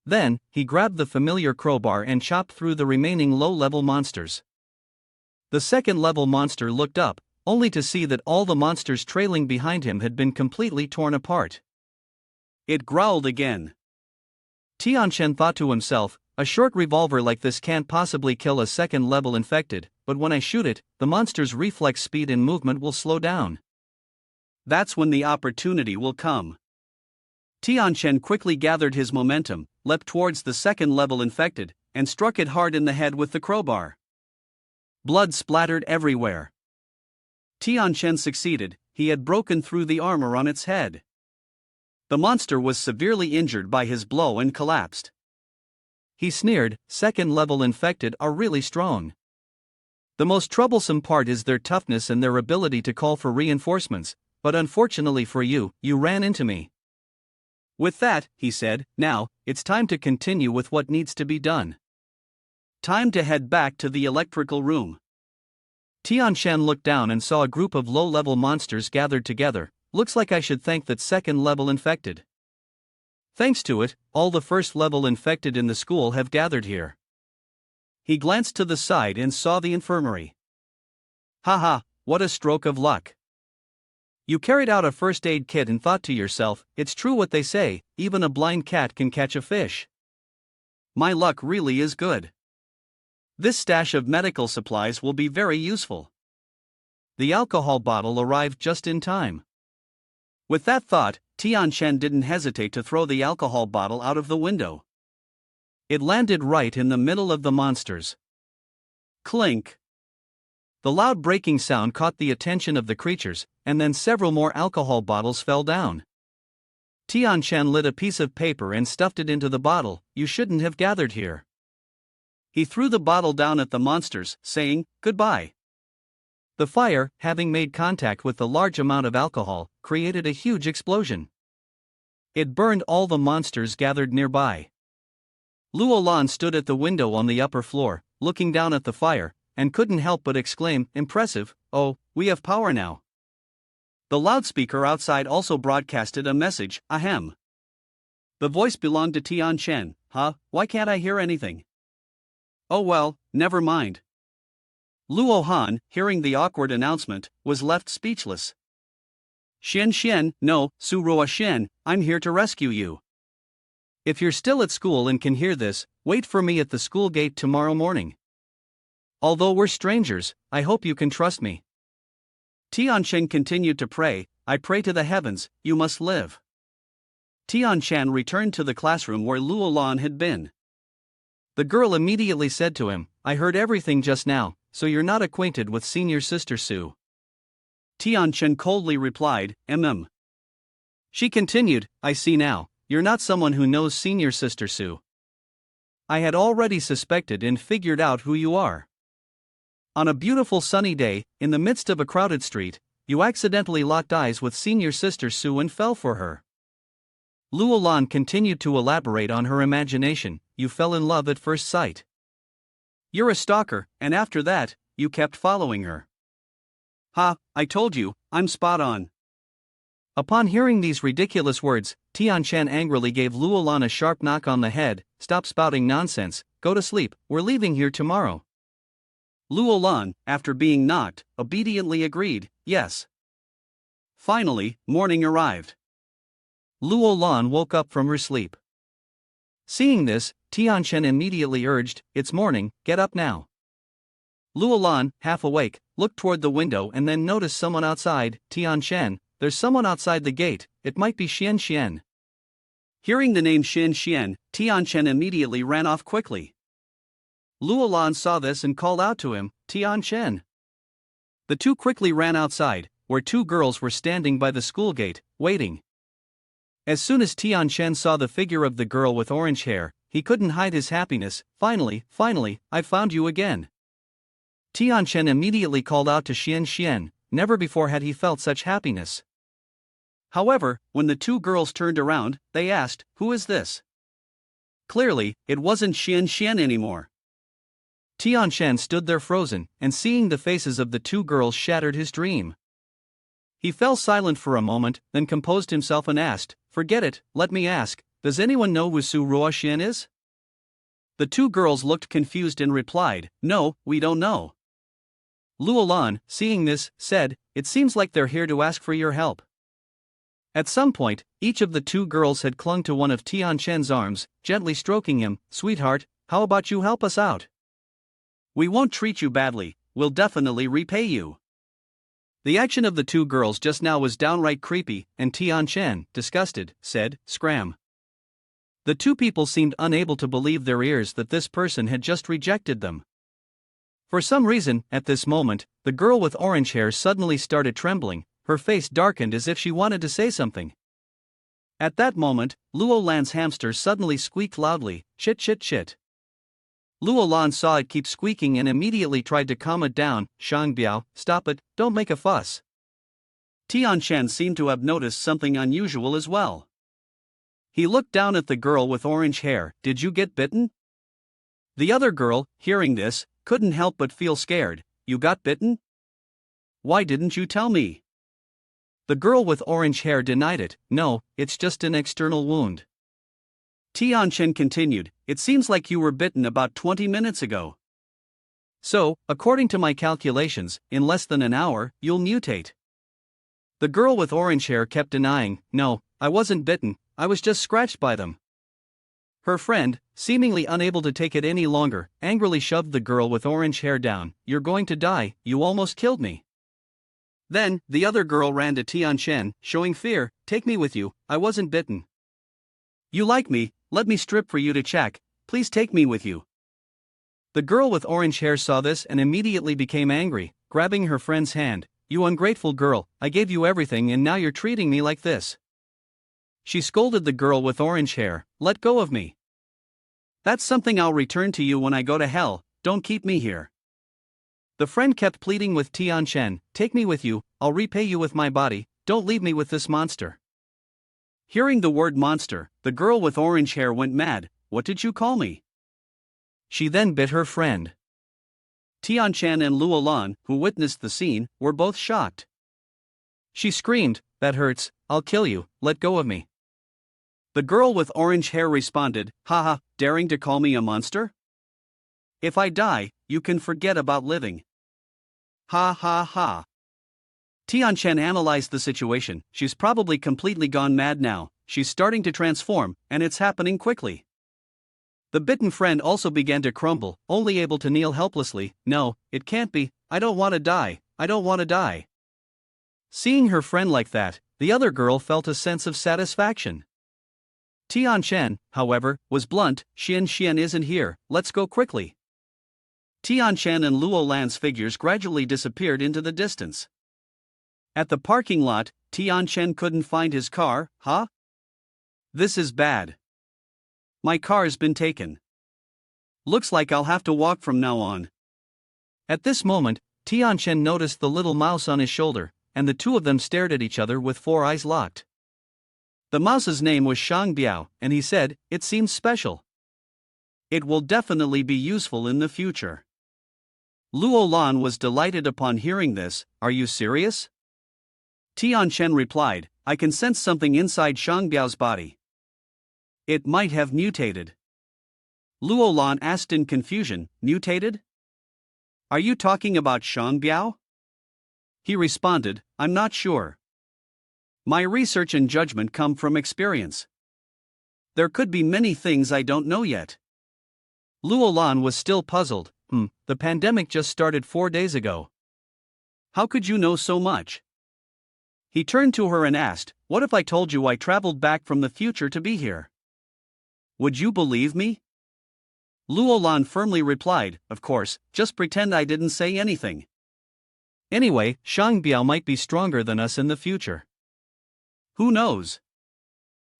Then, he grabbed the familiar crowbar and chopped through the remaining low-level monsters. The second-level monster looked up, only to see that all the monsters trailing behind him had been completely torn apart. It growled again. Tianchen thought to himself, a short revolver like this can't possibly kill a second-level infected, but when I shoot it, the monster's reflex speed and movement will slow down. That's when the opportunity will come. Tianchen quickly gathered his momentum, leapt towards the second-level infected, and struck it hard in the head with the crowbar. Blood splattered everywhere. Tianchen succeeded, he had broken through the armor on its head. The monster was severely injured by his blow and collapsed. He sneered, second-level infected are really strong. The most troublesome part is their toughness and their ability to call for reinforcements, but unfortunately for you, you ran into me. With that, he said, now, it's time to continue with what needs to be done. Time to head back to the electrical room. Tianchen looked down and saw a group of low-level monsters gathered together. Looks like I should thank that second-level infected. Thanks to it, all the first-level infected in the school have gathered here. He glanced to the side and saw the infirmary. Haha, what a stroke of luck. You carried out a first aid kit and thought to yourself, it's true what they say, even a blind cat can catch a fish. My luck really is good. This stash of medical supplies will be very useful. The alcohol bottle arrived just in time. With that thought, Tianchen didn't hesitate to throw the alcohol bottle out of the window. It landed right in the middle of the monsters. Clink! The loud breaking sound caught the attention of the creatures, and then several more alcohol bottles fell down. Tianchen lit a piece of paper and stuffed it into the bottle. You shouldn't have gathered here. He threw the bottle down at the monsters, saying, goodbye. The fire, having made contact with the large amount of alcohol, created a huge explosion. It burned all the monsters gathered nearby. Luolan stood at the window on the upper floor, looking down at the fire, and couldn't help but exclaim, impressive, oh, we have power now. The loudspeaker outside also broadcasted a message, ahem. The voice belonged to Tianchen. Huh, why can't I hear anything? Oh well, never mind. Luo Han, hearing the awkward announcement, was left speechless. Xian, no, Su Ruo Xian, I'm here to rescue you. If you're still at school and can hear this, wait for me at the school gate tomorrow morning. Although we're strangers, I hope you can trust me. Tianchen continued to pray, I pray to the heavens, you must live. Tianchen returned to the classroom where Luolan had been. The girl immediately said to him, I heard everything just now, so you're not acquainted with senior sister Su. Tianchen coldly replied, She continued, I see now, you're not someone who knows senior sister Su. I had already suspected and figured out who you are. On a beautiful sunny day, in the midst of a crowded street, you accidentally locked eyes with senior sister Su and fell for her. Luolan continued to elaborate on her imagination, you fell in love at first sight. You're a stalker, and after that, you kept following her. Ha, I told you, I'm spot on. Upon hearing these ridiculous words, Tianchen angrily gave Luolan a sharp knock on the head, stop spouting nonsense, go to sleep, we're leaving here tomorrow. Luolan, after being knocked, obediently agreed, yes. Finally, morning arrived. Luolan woke up from her sleep. Seeing this, Tianchen immediately urged, it's morning, get up now. Luolan, half awake, looked toward the window and then noticed someone outside. Tianchen, there's someone outside the gate, it might be Xian. Hearing the name Xian, Tianchen immediately ran off quickly. Luolan saw this and called out to him, Tianchen. The two quickly ran outside, where two girls were standing by the school gate, waiting. As soon as Tianchen saw the figure of the girl with orange hair, he couldn't hide his happiness. Finally, I've found you again. Tianchen immediately called out to Xian, never before had he felt such happiness. However, when the two girls turned around, they asked, who is this? Clearly, it wasn't Xian anymore. Tianchen stood there frozen, and seeing the faces of the two girls shattered his dream. He fell silent for a moment, then composed himself and asked, forget it, let me ask, Does anyone know who Su Ruoxian is? The two girls looked confused and replied, no, we don't know. Luolan, seeing this, said, it seems like they're here to ask for your help. At some point, each of the two girls had clung to one of Tianquan's arms, gently stroking him. Sweetheart, how about you help us out? We won't treat you badly, we'll definitely repay you. The action of the two girls just now was downright creepy, and Tianquan, disgusted, said, scram. The two people seemed unable to believe their ears that this person had just rejected them. For some reason, at this moment, the girl with orange hair suddenly started trembling, her face darkened as if she wanted to say something. At that moment, Luolan's hamster suddenly squeaked loudly, shit shit shit. Luolan saw it keep squeaking and immediately tried to calm it down. Shangbiao, stop it, don't make a fuss. Tianquan seemed to have noticed something unusual as well. He looked down at the girl with orange hair. Did you get bitten? The other girl, hearing this, couldn't help but feel scared. You got bitten? Why didn't you tell me? The girl with orange hair denied it. No, it's just an external wound. Tianquan continued, it seems like you were bitten about 20 minutes ago. So, according to my calculations, in less than an hour, you'll mutate. The girl with orange hair kept denying, no, I wasn't bitten, I was just scratched by them. Her friend, seemingly unable to take it any longer, angrily shoved the girl with orange hair down. You're going to die, you almost killed me. Then, the other girl ran to Tianquan, showing fear, take me with you, I wasn't bitten. You like me, let me strip for you to check, please take me with you. The girl with orange hair saw this and immediately became angry, grabbing her friend's hand. You ungrateful girl, I gave you everything and now you're treating me like this. She scolded the girl with orange hair, let go of me. That's something I'll return to you when I go to hell, don't keep me here. The friend kept pleading with Tianquan, take me with you, I'll repay you with my body, don't leave me with this monster. Hearing the word monster, the girl with orange hair went mad, what did you call me? She then bit her friend. Tianquan and Luolan, who witnessed the scene, were both shocked. She screamed, that hurts, I'll kill you, let go of me. The girl with orange hair responded, haha, daring to call me a monster? If I die, you can forget about living. Ha ha ha. Tianquan analyzed the situation, she's probably completely gone mad now, she's starting to transform, and it's happening quickly. The bitten friend also began to crumble, only able to kneel helplessly. No, it can't be, I don't want to die, I don't want to die. Seeing her friend like that, the other girl felt a sense of satisfaction. Tianquan, however, was blunt, Xian isn't here, let's go quickly. Tianquan and Luolan's figures gradually disappeared into the distance. At the parking lot, Tianquan couldn't find his car. Huh? This is bad. My car's been taken. Looks like I'll have to walk from now on. At this moment, Tianquan noticed the little mouse on his shoulder, and the two of them stared at each other with four eyes locked. The mouse's name was Shangbiao, and he said, it seems special. It will definitely be useful in the future. Luolan was delighted upon hearing this. Are you serious? Tianquan replied, I can sense something inside Shangbiao's body. It might have mutated. Luolan asked in confusion, mutated? Are you talking about Shangbiao? He responded, I'm not sure. My research and judgment come from experience. There could be many things I don't know yet. Luolan was still puzzled. The pandemic just started 4 days ago. How could you know so much? He turned to her and asked, what if I told you I traveled back from the future to be here? Would you believe me? Luolan firmly replied, of course, just pretend I didn't say anything. Anyway, Shangbiao might be stronger than us in the future. Who knows?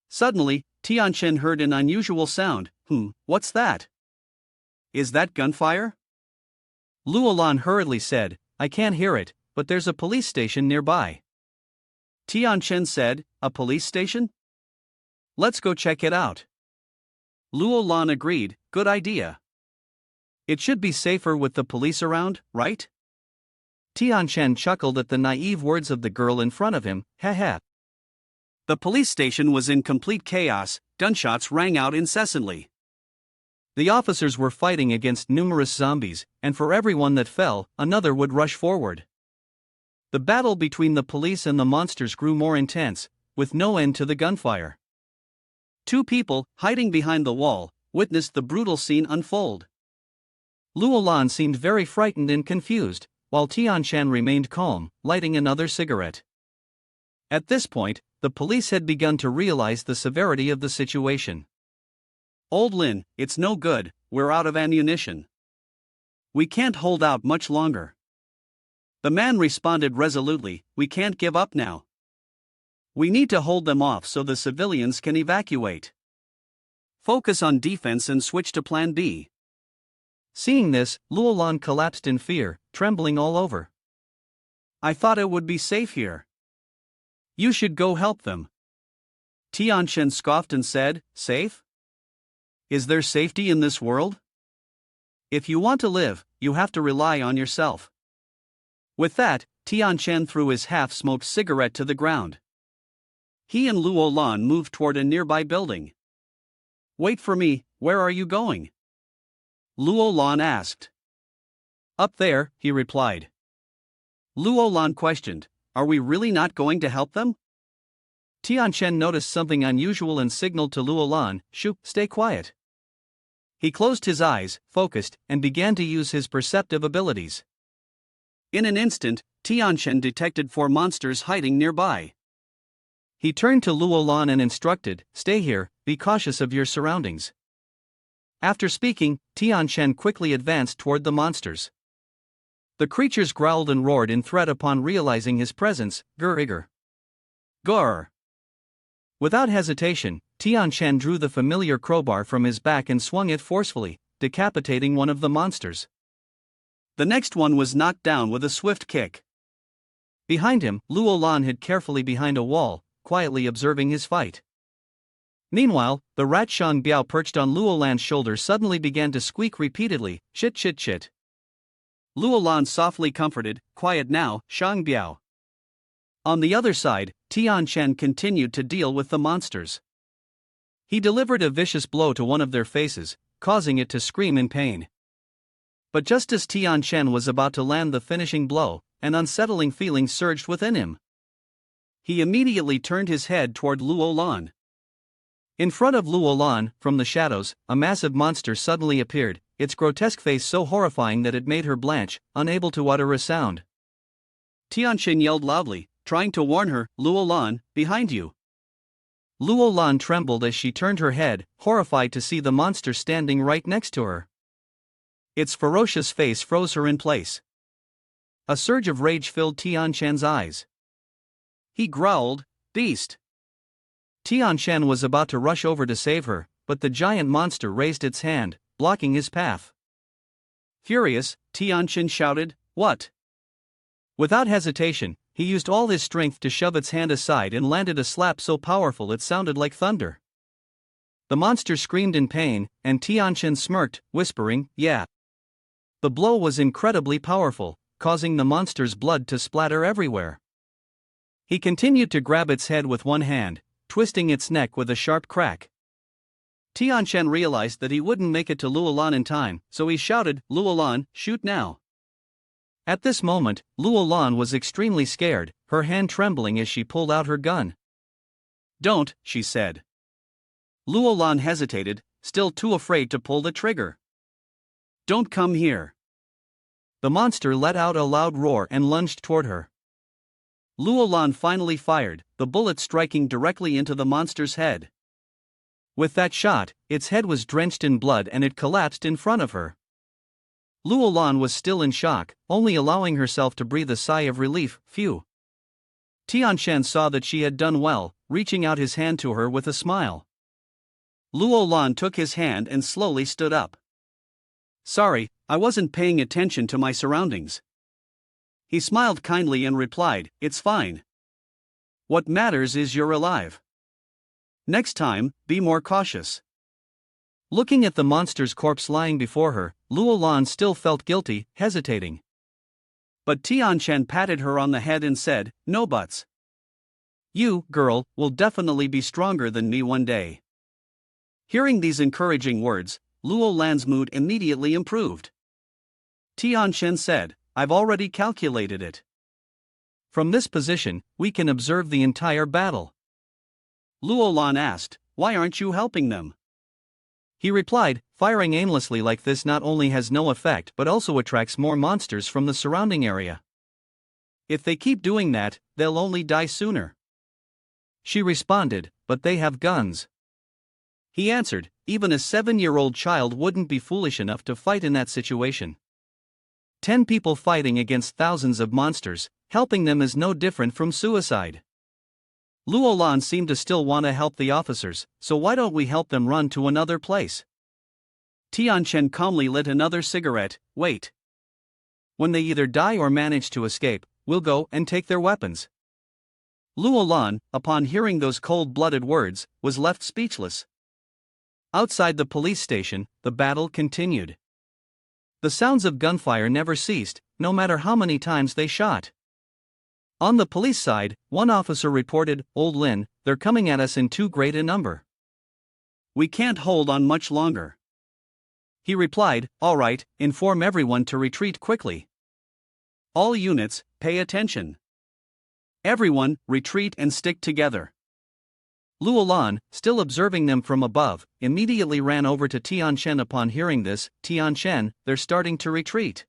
Suddenly, Tianquan heard an unusual sound. What's that? Is that gunfire? Luolan hurriedly said, I can't hear it, but there's a police station nearby. Tianquan said, a police station? Let's go check it out. Luolan agreed, good idea. It should be safer with the police around, right? Tianquan chuckled at the naive words of the girl in front of him, heh. The police station was in complete chaos, gunshots rang out incessantly. The officers were fighting against numerous zombies, and for every one that fell, another would rush forward. The battle between the police and the monsters grew more intense, with no end to the gunfire. Two people, hiding behind the wall, witnessed the brutal scene unfold. Luolan seemed very frightened and confused, while Tianshan remained calm, lighting another cigarette. At this point, the police had begun to realize the severity of the situation. "Old Lin, it's no good, we're out of ammunition. We can't hold out much longer." The man responded resolutely, "We can't give up now. We need to hold them off so the civilians can evacuate. Focus on defense and switch to Plan B." Seeing this, Luolan collapsed in fear, trembling all over. "I thought it would be safe here." "You should go help them." Tianshan scoffed and said, "Safe? Is there safety in this world? If you want to live, you have to rely on yourself." With that, Tianshan threw his half-smoked cigarette to the ground. He and Luolan moved toward a nearby building. "Wait for me, where are you going?" Luolan asked. "Up there," he replied. Luolan questioned, "Are we really not going to help them?" Tianshan noticed something unusual and signaled to Luolan, "Shoo, stay quiet." He closed his eyes, focused, and began to use his perceptive abilities. In an instant, Tianshan detected 4 monsters hiding nearby. He turned to Luolan and instructed, "Stay here, be cautious of your surroundings." After speaking, Tianshan quickly advanced toward the monsters. The creatures growled and roared in threat upon realizing his presence. Grr. Grr. Without hesitation, Tianshan drew the familiar crowbar from his back and swung it forcefully, decapitating one of the monsters. The next one was knocked down with a swift kick. Behind him, Luolan hid carefully behind a wall, quietly observing his fight. Meanwhile, the rat Shang Biao perched on Luolan's shoulder suddenly began to squeak repeatedly, "Shit shit shit." Luolan softly comforted, "Quiet now, Shang Biao." On the other side, Tianshan continued to deal with the monsters. He delivered a vicious blow to one of their faces, causing it to scream in pain. But just as Tianshan was about to land the finishing blow, an unsettling feeling surged within him. He immediately turned his head toward Luolan. In front of Luolan, from the shadows, a massive monster suddenly appeared, its grotesque face so horrifying that it made her blanch, unable to utter a sound. Tianshan yelled loudly, trying to warn her, "Luolan, behind you." Luolan trembled as she turned her head, horrified to see the monster standing right next to her. Its ferocious face froze her in place. A surge of rage filled Tianshan's eyes. He growled, "Beast!" Tianshan was about to rush over to save her, but the giant monster raised its hand, blocking his path. Furious, Tianshan shouted, "What?" Without hesitation, he used all his strength to shove its hand aside and landed a slap so powerful it sounded like thunder. The monster screamed in pain, and Tianshan smirked, whispering, "Yeah." The blow was incredibly powerful, causing the monster's blood to splatter everywhere. He continued to grab its head with one hand, twisting its neck with a sharp crack. Tianshan realized that he wouldn't make it to Luolan in time, so he shouted, "Luolan, shoot now." At this moment, Luolan was extremely scared, her hand trembling as she pulled out her gun. "Don't," she said. Luolan hesitated, still too afraid to pull the trigger. "Don't come here." The monster let out a loud roar and lunged toward her. Luolan finally fired, the bullet striking directly into the monster's head. With that shot, its head was drenched in blood and it collapsed in front of her. Luolan was still in shock, only allowing herself to breathe a sigh of relief. Phew. Tianshan saw that she had done well, reaching out his hand to her with a smile. Luolan took his hand and slowly stood up. "Sorry, I wasn't paying attention to my surroundings." He smiled kindly and replied, "It's fine. What matters is you're alive. Next time, be more cautious." Looking at the monster's corpse lying before her, Luolan still felt guilty, hesitating. But Tianshan patted her on the head and said, "No buts. You, girl, will definitely be stronger than me one day." Hearing these encouraging words, Luo Lan's mood immediately improved. Tianchen said, I've already calculated it. From this position, we can observe the entire battle. Luo Lan asked, why aren't you helping them? He replied, firing aimlessly like this not only has no effect but also attracts more monsters from the surrounding area. If they keep doing that, they'll only die sooner. She responded, but they have guns. He answered, even a 7-year-old child wouldn't be foolish enough to fight in that situation. 10 people fighting against thousands of monsters, helping them is no different from suicide. Luo Lan seemed to still want to help the officers, so why don't we help them run to another place? Tianchen calmly lit another cigarette. Wait. When they either die or manage to escape, we'll go and take their weapons. Luo Lan, upon hearing those cold-blooded words, was left speechless. Outside the police station, the battle continued. The sounds of gunfire never ceased, no matter how many times they shot. On the police side, one officer reported, Old Lin, they're coming at us in too great a number. We can't hold on much longer. He replied, all right, inform everyone to retreat quickly. All units, pay attention. Everyone, retreat and stick together. Luo Lan, still observing them from above, immediately ran over to Tianchen upon hearing this. Tianchen, they're starting to retreat.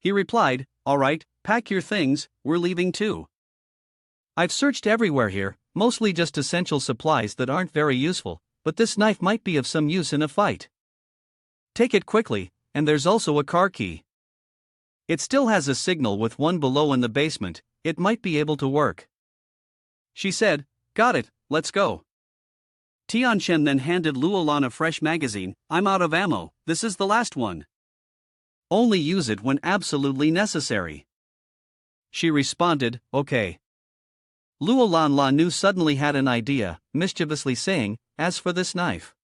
He replied, all right, pack your things, we're leaving too. I've searched everywhere here, mostly just essential supplies that aren't very useful, but this knife might be of some use in a fight. Take it quickly, and there's also a car key. It still has a signal with one below in the basement, it might be able to work. She said, got it, let's go. Tianchen then handed Luo Lan a fresh magazine. I'm out of ammo, this is the last one. Only use it when absolutely necessary. She responded, okay. Luo Lan knew suddenly had an idea, mischievously saying, as for this knife.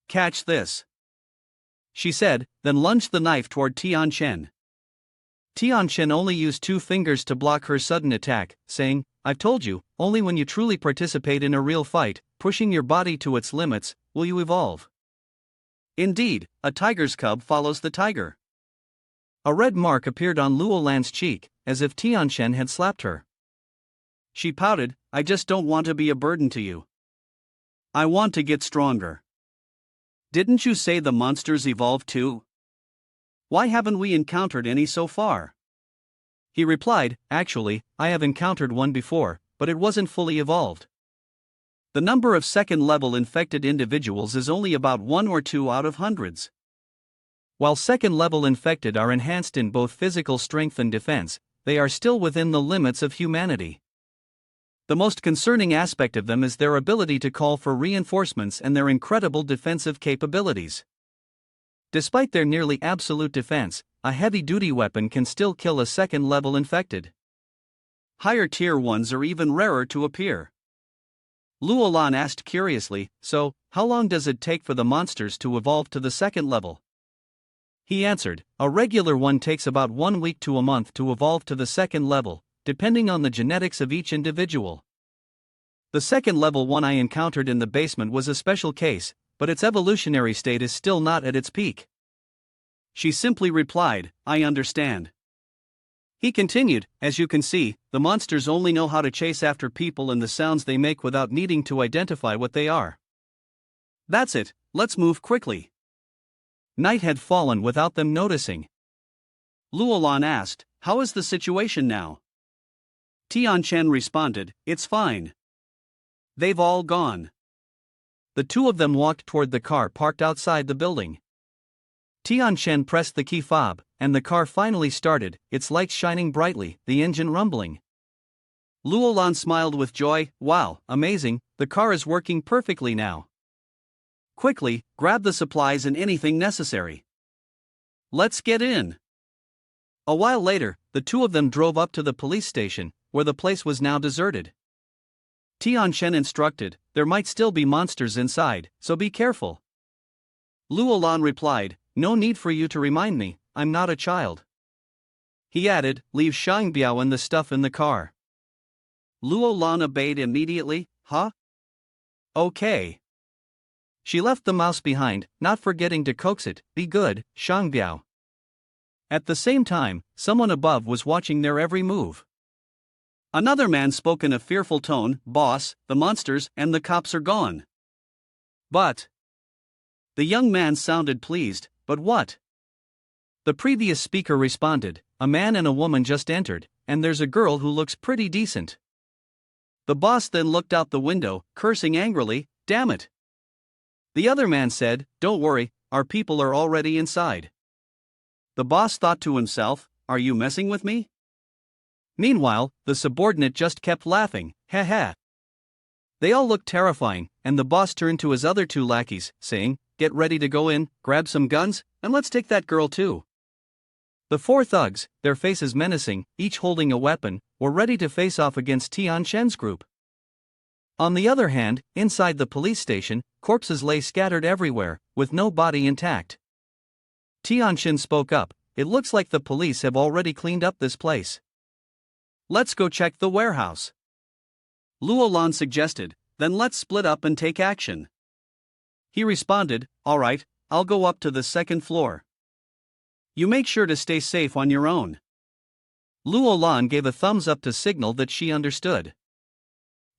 Catch this. She said, then lunged the knife toward Tianchen. Tianchen only used 2 fingers to block her sudden attack, saying, I've told you, only when you truly participate in a real fight, pushing your body to its limits, will you evolve. Indeed, a tiger's cub follows the tiger. A red mark appeared on Luo Lan's cheek, as if Tianchen had slapped her. She pouted, I just don't want to be a burden to you. I want to get stronger. Didn't you say the monsters evolved too? Why haven't we encountered any so far? He replied, actually, I have encountered one before, but it wasn't fully evolved. The number of second-level infected individuals is only about 1 or 2 out of hundreds. While second-level infected are enhanced in both physical strength and defense, they are still within the limits of humanity. The most concerning aspect of them is their ability to call for reinforcements and their incredible defensive capabilities. Despite their nearly absolute defense, a heavy-duty weapon can still kill a second-level infected. Higher tier ones are even rarer to appear. Luo Lan asked curiously, so, how long does it take for the monsters to evolve to the second level? He answered, a regular one takes about 1 week to a month to evolve to the second level, depending on the genetics of each individual. The second level one I encountered in the basement was a special case, but its evolutionary state is still not at its peak. She simply replied, I understand. He continued, as you can see, the monsters only know how to chase after people and the sounds they make without needing to identify what they are. That's it, let's move quickly. Night had fallen without them noticing. Luo Lan asked, how is the situation now? Tianchen responded, it's fine. They've all gone. The 2 of them walked toward the car parked outside the building. Tianchen pressed the key fob, and the car finally started, its lights shining brightly, the engine rumbling. Luo Lan smiled with joy, wow, amazing, the car is working perfectly now. Quickly, grab the supplies and anything necessary. Let's get in. A while later, the 2 of them drove up to the police station, where the place was now deserted. Tianchen instructed, there might still be monsters inside, so be careful. Luo Lan replied, no need for you to remind me, I'm not a child. He added, leave Shangbiao and the stuff in the car. Luo Lan obeyed immediately, huh? Okay. She left the mouse behind, not forgetting to coax it, "Be good, Shangbiao." At the same time, someone above was watching their every move. Another man spoke in a fearful tone, "Boss, the monsters and the cops are gone." But The young man sounded pleased, "But what?" the previous speaker responded, "A man and a woman just entered, and there's a girl who looks pretty decent." The boss then looked out the window, cursing angrily, "Damn it." The other man said, "Don't worry, our people are already inside." The boss thought to himself, "Are you messing with me?" Meanwhile, the subordinate just kept laughing, "Ha ha." They all looked terrifying, and the boss turned to his other two lackeys, saying, "Get ready to go in, grab some guns, and let's take that girl too." The four thugs, their faces menacing, each holding a weapon, were ready to face off against Tian Shen's group. On the other hand, inside the police station, corpses lay scattered everywhere, with no body intact. Tian Shen spoke up, "It looks like the police have already cleaned up this place. Let's go check the warehouse." Luolan suggested, "Then let's split up and take action." He responded, "All right, I'll go up to the second floor. You make sure to stay safe on your own." Luolan gave a thumbs up to signal that she understood.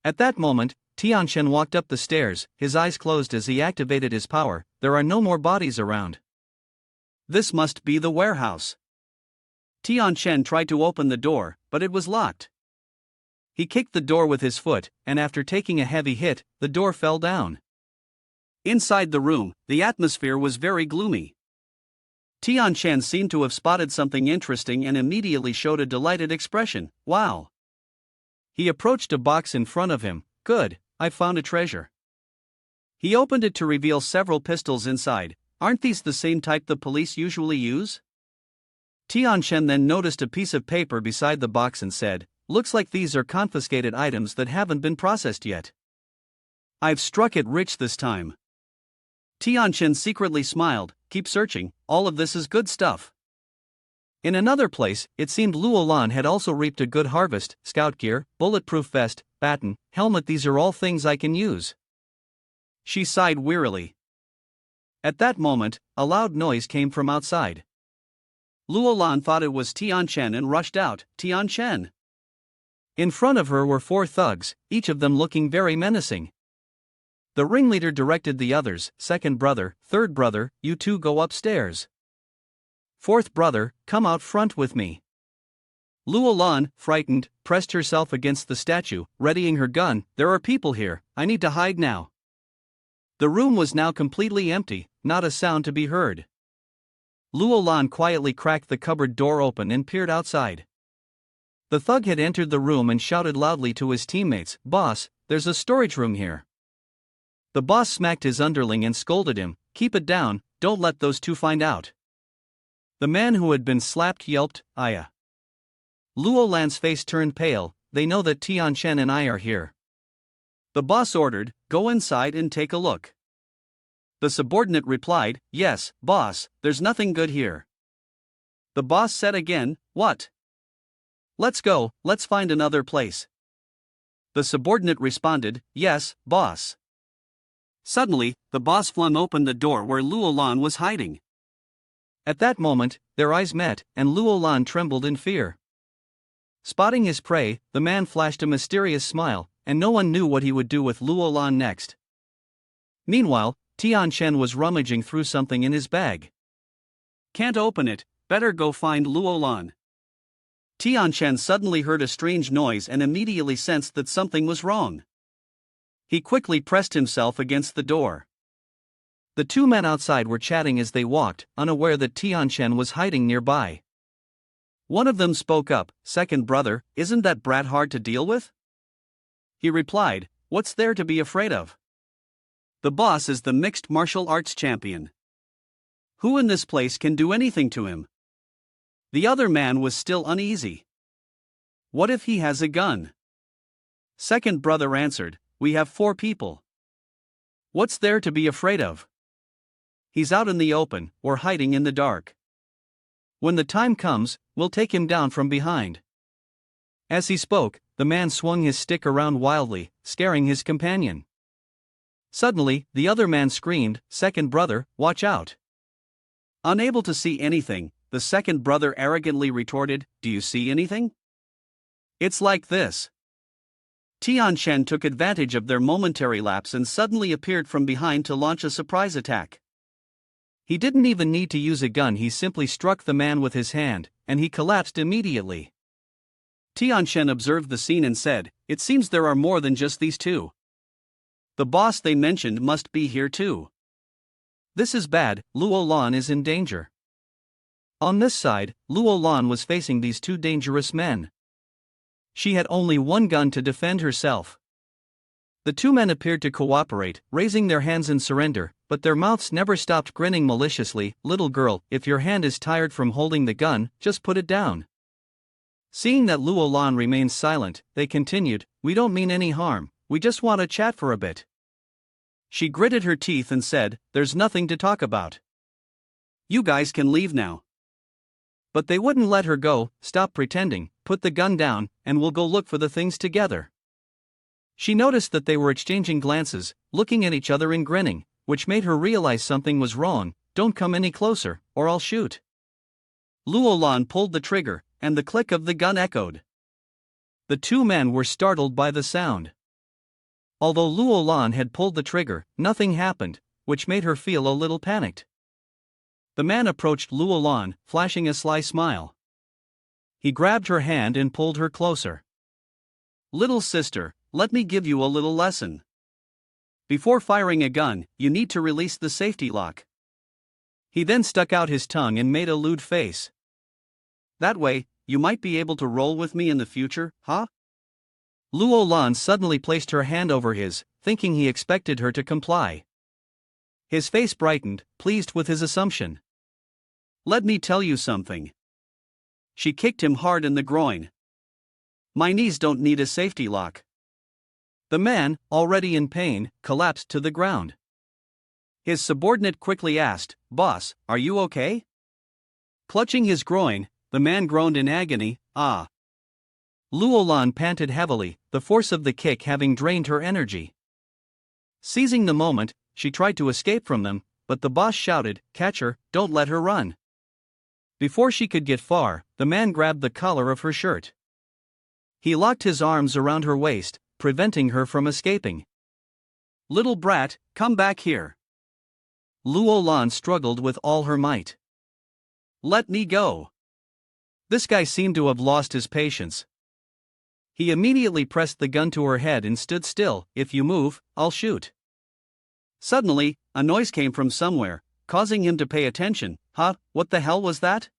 At that moment, Tian Shen walked up the stairs, his eyes closed as he activated his power. There are no more bodies around. This must be the warehouse. Tian Shen tried to open the door, but it was locked. He kicked the door with his foot, and after taking a heavy hit, the door fell down. Inside the room, the atmosphere was very gloomy. Tian Shen seemed to have spotted something interesting and immediately showed a delighted expression, "Wow." He approached a box in front of him. "Good, I've found a treasure." He opened it to reveal several pistols inside. "Aren't these the same type the police usually use?" Tian Shen then noticed a piece of paper beside the box and said, "Looks like these are confiscated items that haven't been processed yet. I've struck it rich this time." Tian Shen secretly smiled, "Keep searching, all of this is good stuff." In another place, it seemed Luolan had also reaped a good harvest: scout gear, bulletproof vest, baton, helmet. These are all things I can use. She sighed wearily. At that moment, a loud noise came from outside. Luolan thought it was Tian Shen and rushed out. "Tian Shen!" In front of her were four thugs, each of them looking very menacing. The ringleader directed the others, "Second brother, third brother, you two go upstairs. Fourth brother, come out front with me." Luolan, frightened, pressed herself against the statue, readying her gun. "There are people here, I need to hide now." The room was now completely empty, not a sound to be heard. Luolan quietly cracked the cupboard door open and peered outside. The thug had entered the room and shouted loudly to his teammates, "Boss, there's a storage room here." The boss smacked his underling and scolded him, "Keep it down, don't let those two find out." The man who had been slapped yelped, "Aya." Luolan's face turned pale. "They know that Tian Shen and I are here." The boss ordered, "Go inside and take a look." The subordinate replied, "Yes, boss, there's nothing good here." The boss said again, "What?" "Let's go, let's find another place." The subordinate responded, "Yes, boss." Suddenly, the boss flung open the door where Luolan was hiding. At that moment, their eyes met, and Luolan trembled in fear. Spotting his prey, the man flashed a mysterious smile, and no one knew what he would do with Luolan next. Meanwhile, Tian Shen was rummaging through something in his bag. "Can't open it, better go find Luolan." Tian Shen suddenly heard a strange noise and immediately sensed that something was wrong. He quickly pressed himself against the door. The two men outside were chatting as they walked, unaware that Tian Shen was hiding nearby. One of them spoke up, "Second brother, isn't that brat hard to deal with?" He replied, "What's there to be afraid of? The boss is the mixed martial arts champion. Who in this place can do anything to him?" The other man was still uneasy. "What if he has a gun?" Second brother answered, "We have 4 people. What's there to be afraid of? He's out in the open, or hiding in the dark. When the time comes, we'll take him down from behind." As he spoke, the man swung his stick around wildly, scaring his companion. Suddenly, the other man screamed, "Second brother, watch out." Unable to see anything, the second brother arrogantly retorted, "Do you see anything? It's like this." Tian Shen took advantage of their momentary lapse and suddenly appeared from behind to launch a surprise attack. He didn't even need to use a gun, he simply struck the man with his hand, and he collapsed immediately. Tian Shen observed the scene and said, "It seems there are more than just these two. The boss they mentioned must be here too." This is bad, Luo Lan is in danger. On this side, Luo Lan was facing these two dangerous men. She had only one gun to defend herself. The two men appeared to cooperate, raising their hands in surrender, but their mouths never stopped grinning maliciously. "Little girl, if your hand is tired from holding the gun, just put it down." Seeing that Luo Lan remained silent, they continued, "We don't mean any harm, we just want to chat for a bit." She gritted her teeth and said, "There's nothing to talk about. You guys can leave now." But they wouldn't let her go. "Stop pretending, put the gun down, and we'll go look for the things together." She noticed that they were exchanging glances, looking at each other and grinning, which made her realize something was wrong. "Don't come any closer, or I'll shoot." Luo Lan pulled the trigger, and the click of the gun echoed. The two men were startled by the sound. Although Luo Lan had pulled the trigger, nothing happened, which made her feel a little panicked. The man approached Luo Lan, flashing a sly smile. He grabbed her hand and pulled her closer. "Little sister, let me give you a little lesson. Before firing a gun, you need to release the safety lock." He then stuck out his tongue and made a lewd face. "That way, you might be able to roll with me in the future, huh?" Luo Lan suddenly placed her hand over his, thinking he expected her to comply. His face brightened, pleased with his assumption. "Let me tell you something." She kicked him hard in the groin. "My knees don't need a safety lock." The man, already in pain, collapsed to the ground. His subordinate quickly asked, "Boss, are you okay?" Clutching his groin, the man groaned in agony, "Ah." Luo Lan panted heavily, the force of the kick having drained her energy. Seizing the moment, she tried to escape from them, but the boss shouted, "Catch her, don't let her run." Before she could get far, the man grabbed the collar of her shirt. He locked his arms around her waist, preventing her from escaping. "Little brat, come back here." Luo Lan struggled with all her might. "Let me go." This guy seemed to have lost his patience. He immediately pressed the gun to her head and stood still. "If you move, I'll shoot." Suddenly, a noise came from somewhere, causing him to pay attention. "Huh, what the hell was that?"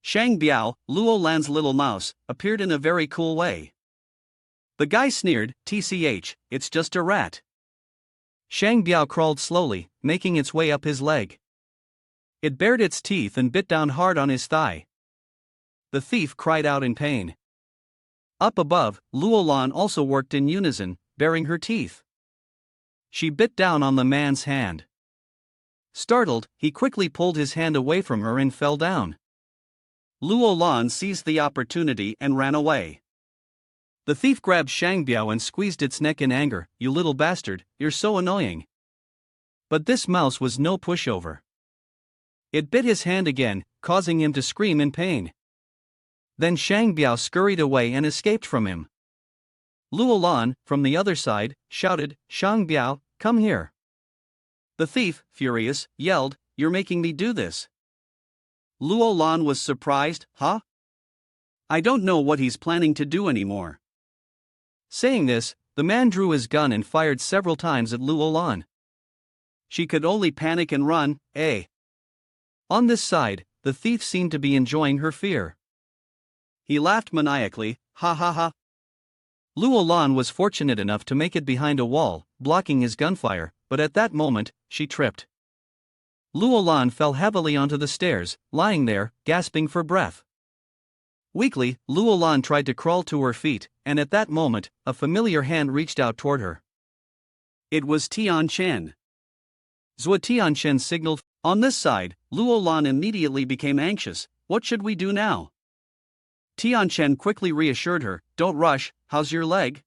Shang Biao, Luo Lan's little mouse, appeared in a very cool way. The guy sneered, "TCH, it's just a rat." Shang Biao crawled slowly, making its way up his leg. It bared its teeth and bit down hard on his thigh. The thief cried out in pain. Up above, Luo Lan also worked in unison, baring her teeth. She bit down on the man's hand. Startled, he quickly pulled his hand away from her and fell down. Luo Lan seized the opportunity and ran away. The thief grabbed Shang Biao and squeezed its neck in anger. "You little bastard, you're so annoying." But this mouse was no pushover. It bit his hand again, causing him to scream in pain. Then Shang Biao scurried away and escaped from him. Luo Lan, from the other side, shouted, "Shang Biao, come here." The thief, furious, yelled, "You're making me do this." Luo Lan was surprised. "Huh? I don't know what he's planning to do anymore." Saying this, the man drew his gun and fired several times at Luo Lan. She could only panic and run. On this side, the thief seemed to be enjoying her fear. He laughed maniacally, "Ha ha ha." Luo Lan was fortunate enough to make it behind a wall, blocking his gunfire, but at that moment, she tripped. Luo Lan fell heavily onto the stairs, lying there, gasping for breath. Weakly, Luo Lan tried to crawl to her feet, and at that moment, a familiar hand reached out toward her. It was Tian Shen. Zhou Tian Shen signaled. On this side, Luo Lan immediately became anxious. "What should we do now?" Tian Shen quickly reassured her, "Don't rush, how's your leg?"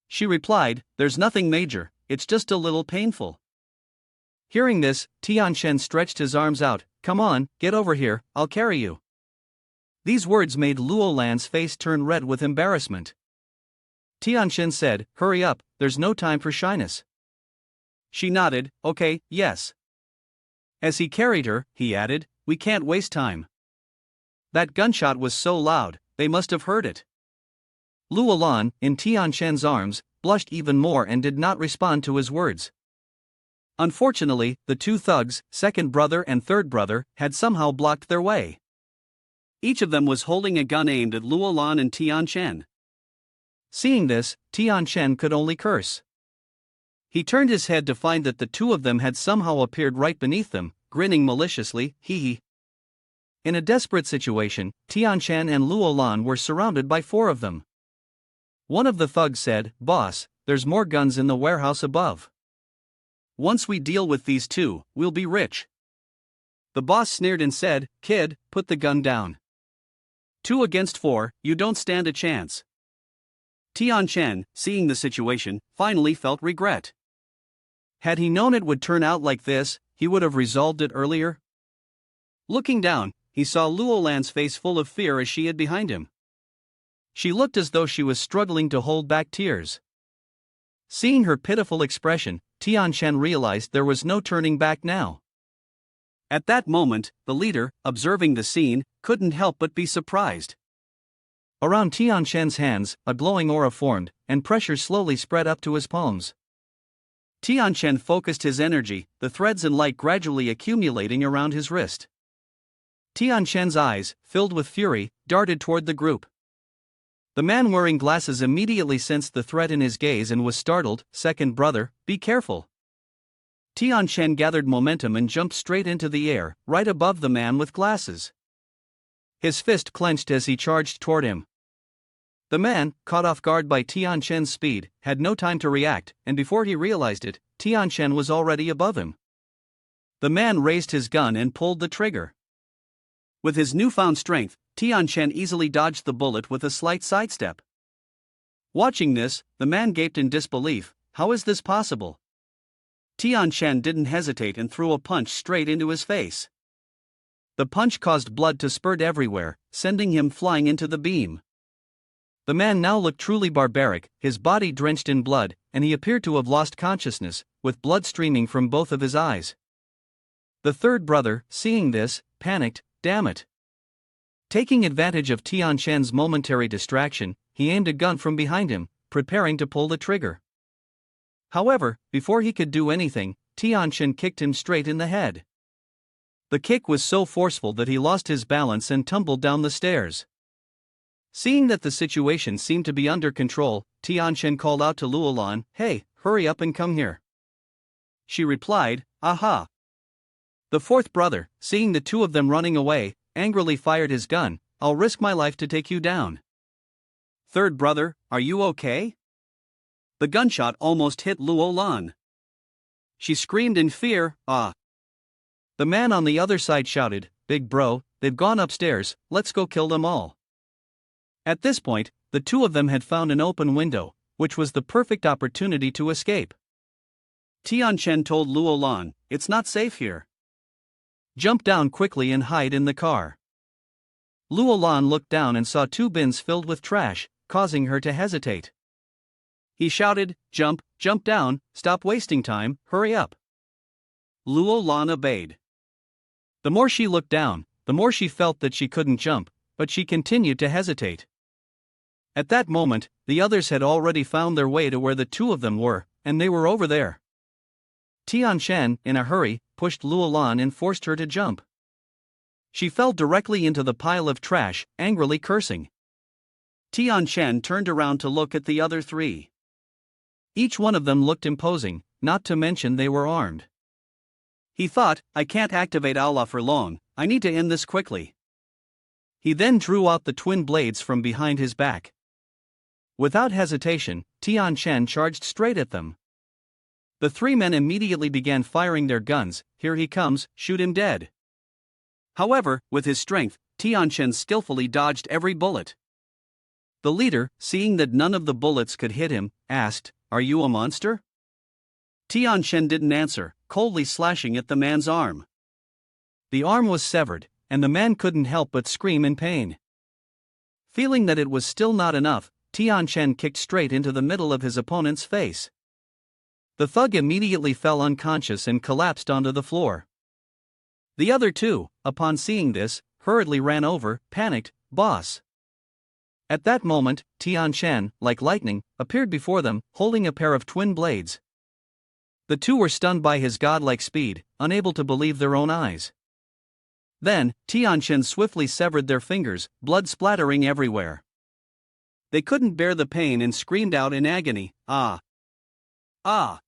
She replied, "There's nothing major, it's just a little painful. Hearing this, Tianchen stretched his arms out. Come on, get over here, I'll carry you. These words made Luo Lan's face turn red with embarrassment. Tianchen said, hurry up, there's no time for shyness. She nodded, okay, yes. As he carried her, he added, we can't waste time. That gunshot was so loud, they must have heard it. Luo Lan, in Tianchen's arms, blushed even more and did not respond to his words. Unfortunately, the two thugs, second brother and third brother, had somehow blocked their way. Each of them was holding a gun aimed at Luo Lan and Tianchen. Seeing this, Tianchen could only curse. He turned his head to find that the two of them had somehow appeared right beneath them, grinning maliciously, hee hee. In a desperate situation, Tianchen and Luo Lan were surrounded by four of them. One of the thugs said, Boss, there's more guns in the warehouse above. Once we deal with these two, we'll be rich. The boss sneered and said, Kid, put the gun down. 2 against 4, you don't stand a chance. Tianchen, seeing the situation, finally felt regret. Had he known it would turn out like this, he would have resolved it earlier. Looking down, he saw Luo Lan's face full of fear as she hid behind him. She looked as though she was struggling to hold back tears. Seeing her pitiful expression, Tianchen realized there was no turning back now. At that moment, the leader, observing the scene, couldn't help but be surprised. Around Tianchen's hands, a glowing aura formed, and pressure slowly spread up to his palms. Tianchen focused his energy, the threads and light gradually accumulating around his wrist. Tianchen's eyes, filled with fury, darted toward the group. The man wearing glasses immediately sensed the threat in his gaze and was startled. Second brother, be careful. Tianchen gathered momentum and jumped straight into the air, right above the man with glasses. His fist clenched as he charged toward him. The man, caught off guard by Tianchen's speed, had no time to react, and before he realized it, Tianchen was already above him. The man raised his gun and pulled the trigger. With his newfound strength, Tianchen easily dodged the bullet with a slight sidestep. Watching this, the man gaped in disbelief. How is this possible? Tianchen didn't hesitate and threw a punch straight into his face. The punch caused blood to spurt everywhere, sending him flying into the beam. The man now looked truly barbaric, his body drenched in blood, and he appeared to have lost consciousness, with blood streaming from both of his eyes. The third brother, seeing this, panicked. Damn it. Taking advantage of Tianchen's momentary distraction, he aimed a gun from behind him, preparing to pull the trigger. However, before he could do anything, Tianchen kicked him straight in the head. The kick was so forceful that he lost his balance and tumbled down the stairs. Seeing that the situation seemed to be under control, Tianchen called out to Luo Lan, Hey, hurry up and come here. She replied, Aha. The fourth brother, seeing the two of them running away, angrily fired his gun. I'll risk my life to take you down. Third brother, are you okay? The gunshot almost hit Luo Lan. She screamed in fear, Ah. The man on the other side shouted, Big bro, they've gone upstairs, let's go kill them all. At this point, the two of them had found an open window, which was the perfect opportunity to escape. Tianchen told Luo Lan, It's not safe here. Jump down quickly and hide in the car. Luo Lan looked down and saw 2 bins filled with trash, causing her to hesitate. He shouted, Jump down, stop wasting time, hurry up. Luo Lan obeyed. The more she looked down, the more she felt that she couldn't jump, but she continued to hesitate. At that moment, the others had already found their way to where the two of them were, and they were over there. Tianchen, in a hurry, pushed Luo Lan and forced her to jump. She fell directly into the pile of trash, angrily cursing. Tianchen turned around to look at the other 3. Each one of them looked imposing, not to mention they were armed. He thought, I can't activate Allah for long, I need to end this quickly. He then drew out the twin blades from behind his back. Without hesitation, Tianchen charged straight at them. The 3 men immediately began firing their guns. Here he comes, shoot him dead. However, with his strength, Tianchen skillfully dodged every bullet. The leader, seeing that none of the bullets could hit him, asked, Are you a monster? Tianchen didn't answer, coldly slashing at the man's arm. The arm was severed, and the man couldn't help but scream in pain. Feeling that it was still not enough, Tianchen kicked straight into the middle of his opponent's face. The thug immediately fell unconscious and collapsed onto the floor. The other two, upon seeing this, hurriedly ran over, panicked, "Boss!" At that moment, Tianchen, like lightning, appeared before them, holding a pair of twin blades. The two were stunned by his godlike speed, unable to believe their own eyes. Then, Tianchen swiftly severed their fingers, blood splattering everywhere. They couldn't bear the pain and screamed out in agony, "Ah! Ah!"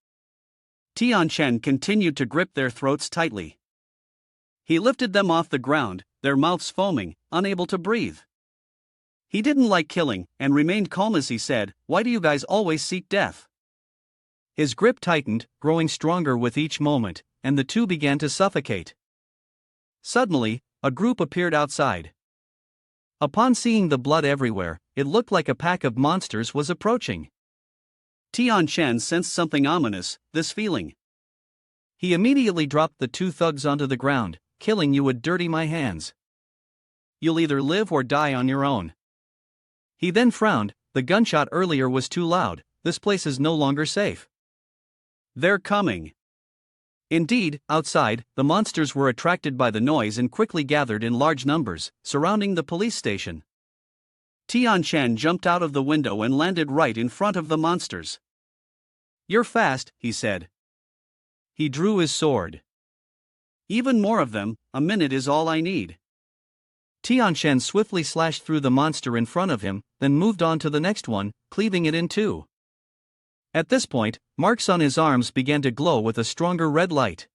Tianchen continued to grip their throats tightly. He lifted them off the ground, their mouths foaming, unable to breathe. He didn't like killing, and remained calm as he said, "Why do you guys always seek death?" His grip tightened, growing stronger with each moment, and the two began to suffocate. Suddenly, a group appeared outside. Upon seeing the blood everywhere, it looked like a pack of monsters was approaching. Tianchen sensed something ominous, this feeling. He immediately dropped the two thugs onto the ground. "Killing you would dirty my hands. You'll either live or die on your own." He then frowned. "The gunshot earlier was too loud. This place is no longer safe." "They're coming." Indeed, outside, the monsters were attracted by the noise and quickly gathered in large numbers, surrounding the police station. Tianchen jumped out of the window and landed right in front of the monsters. "You're fast," he said. He drew his sword. "Even more of them, a minute is all I need." Tianchen swiftly slashed through the monster in front of him, then moved on to the next one, cleaving it in two. At this point, marks on his arms began to glow with a stronger red light.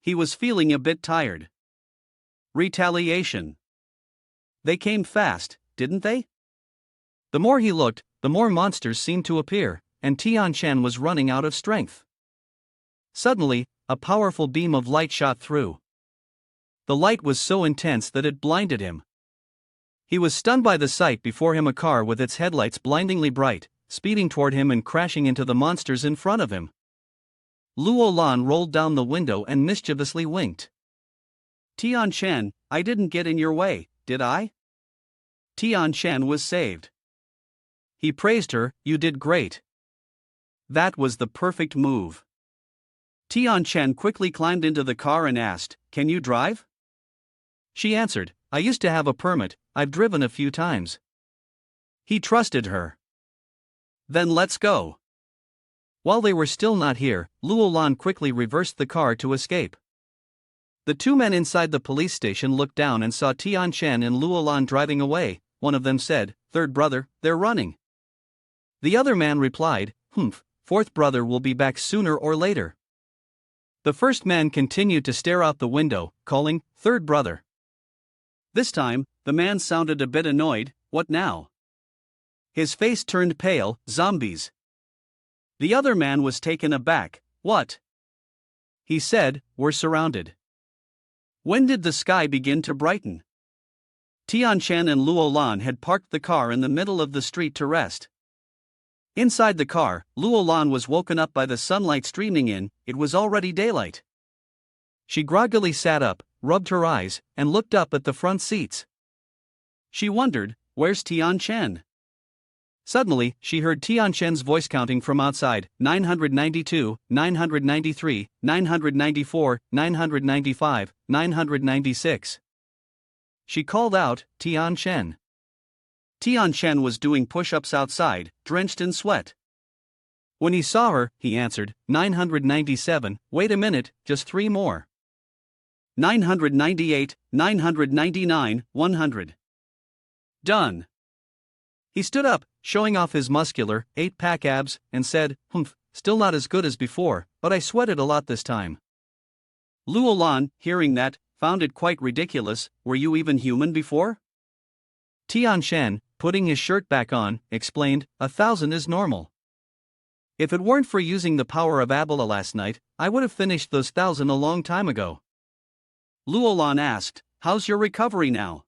He was feeling a bit tired. Retaliation. They came fast, didn't they? The more he looked, the more monsters seemed to appear, and Tianchen was running out of strength. Suddenly, a powerful beam of light shot through. The light was so intense that it blinded him. He was stunned by the sight before him, a car with its headlights blindingly bright, speeding toward him and crashing into the monsters in front of him. Luo Lan rolled down the window and mischievously winked. "Tianchen, I didn't get in your way, did I?" Tianchen was saved. He praised her, "You did great. That was the perfect move." Tianchen quickly climbed into the car and asked, "Can you drive?" She answered, "I used to have a permit, I've driven a few times." He trusted her. "Then let's go." While they were still not here, Luo Lan quickly reversed the car to escape. The two men inside the police station looked down and saw Tianchen and Luo Lan driving away. One of them said, "Third brother, they're running." The other man replied, "Humph, fourth brother will be back sooner or later." The first man continued to stare out the window, calling, "Third brother." This time, the man sounded a bit annoyed. "What now?" His face turned pale. "Zombies." The other man was taken aback. "What?" He said, "We're surrounded." When did the sky begin to brighten? Tianchen and Luo Lan had parked the car in the middle of the street to rest. Inside the car, Luo Lan was woken up by the sunlight streaming in. It was already daylight. She groggily sat up, rubbed her eyes, and looked up at the front seats. She wondered, "Where's Tianchen?" Suddenly, she heard Tianchen's voice counting from outside, 992, 993, 994, 995, 996. She called out, "Tianchen." Tianchen was doing push-ups outside, drenched in sweat. When he saw her, he answered, 997, "Wait a minute, just 3 more. 998, 999, 100. Done." He stood up, showing off his muscular, 8-pack abs, and said, "Humph, still not as good as before, but I sweated a lot this time." Luo Lan, hearing that, found it quite ridiculous. "Were you even human before?" Tianchen, putting his shirt back on, explained, 1,000 is normal. If it weren't for using the power of Abala last night, I would have finished those 1,000 a long time ago. Luo Lan asked, "How's your recovery now?"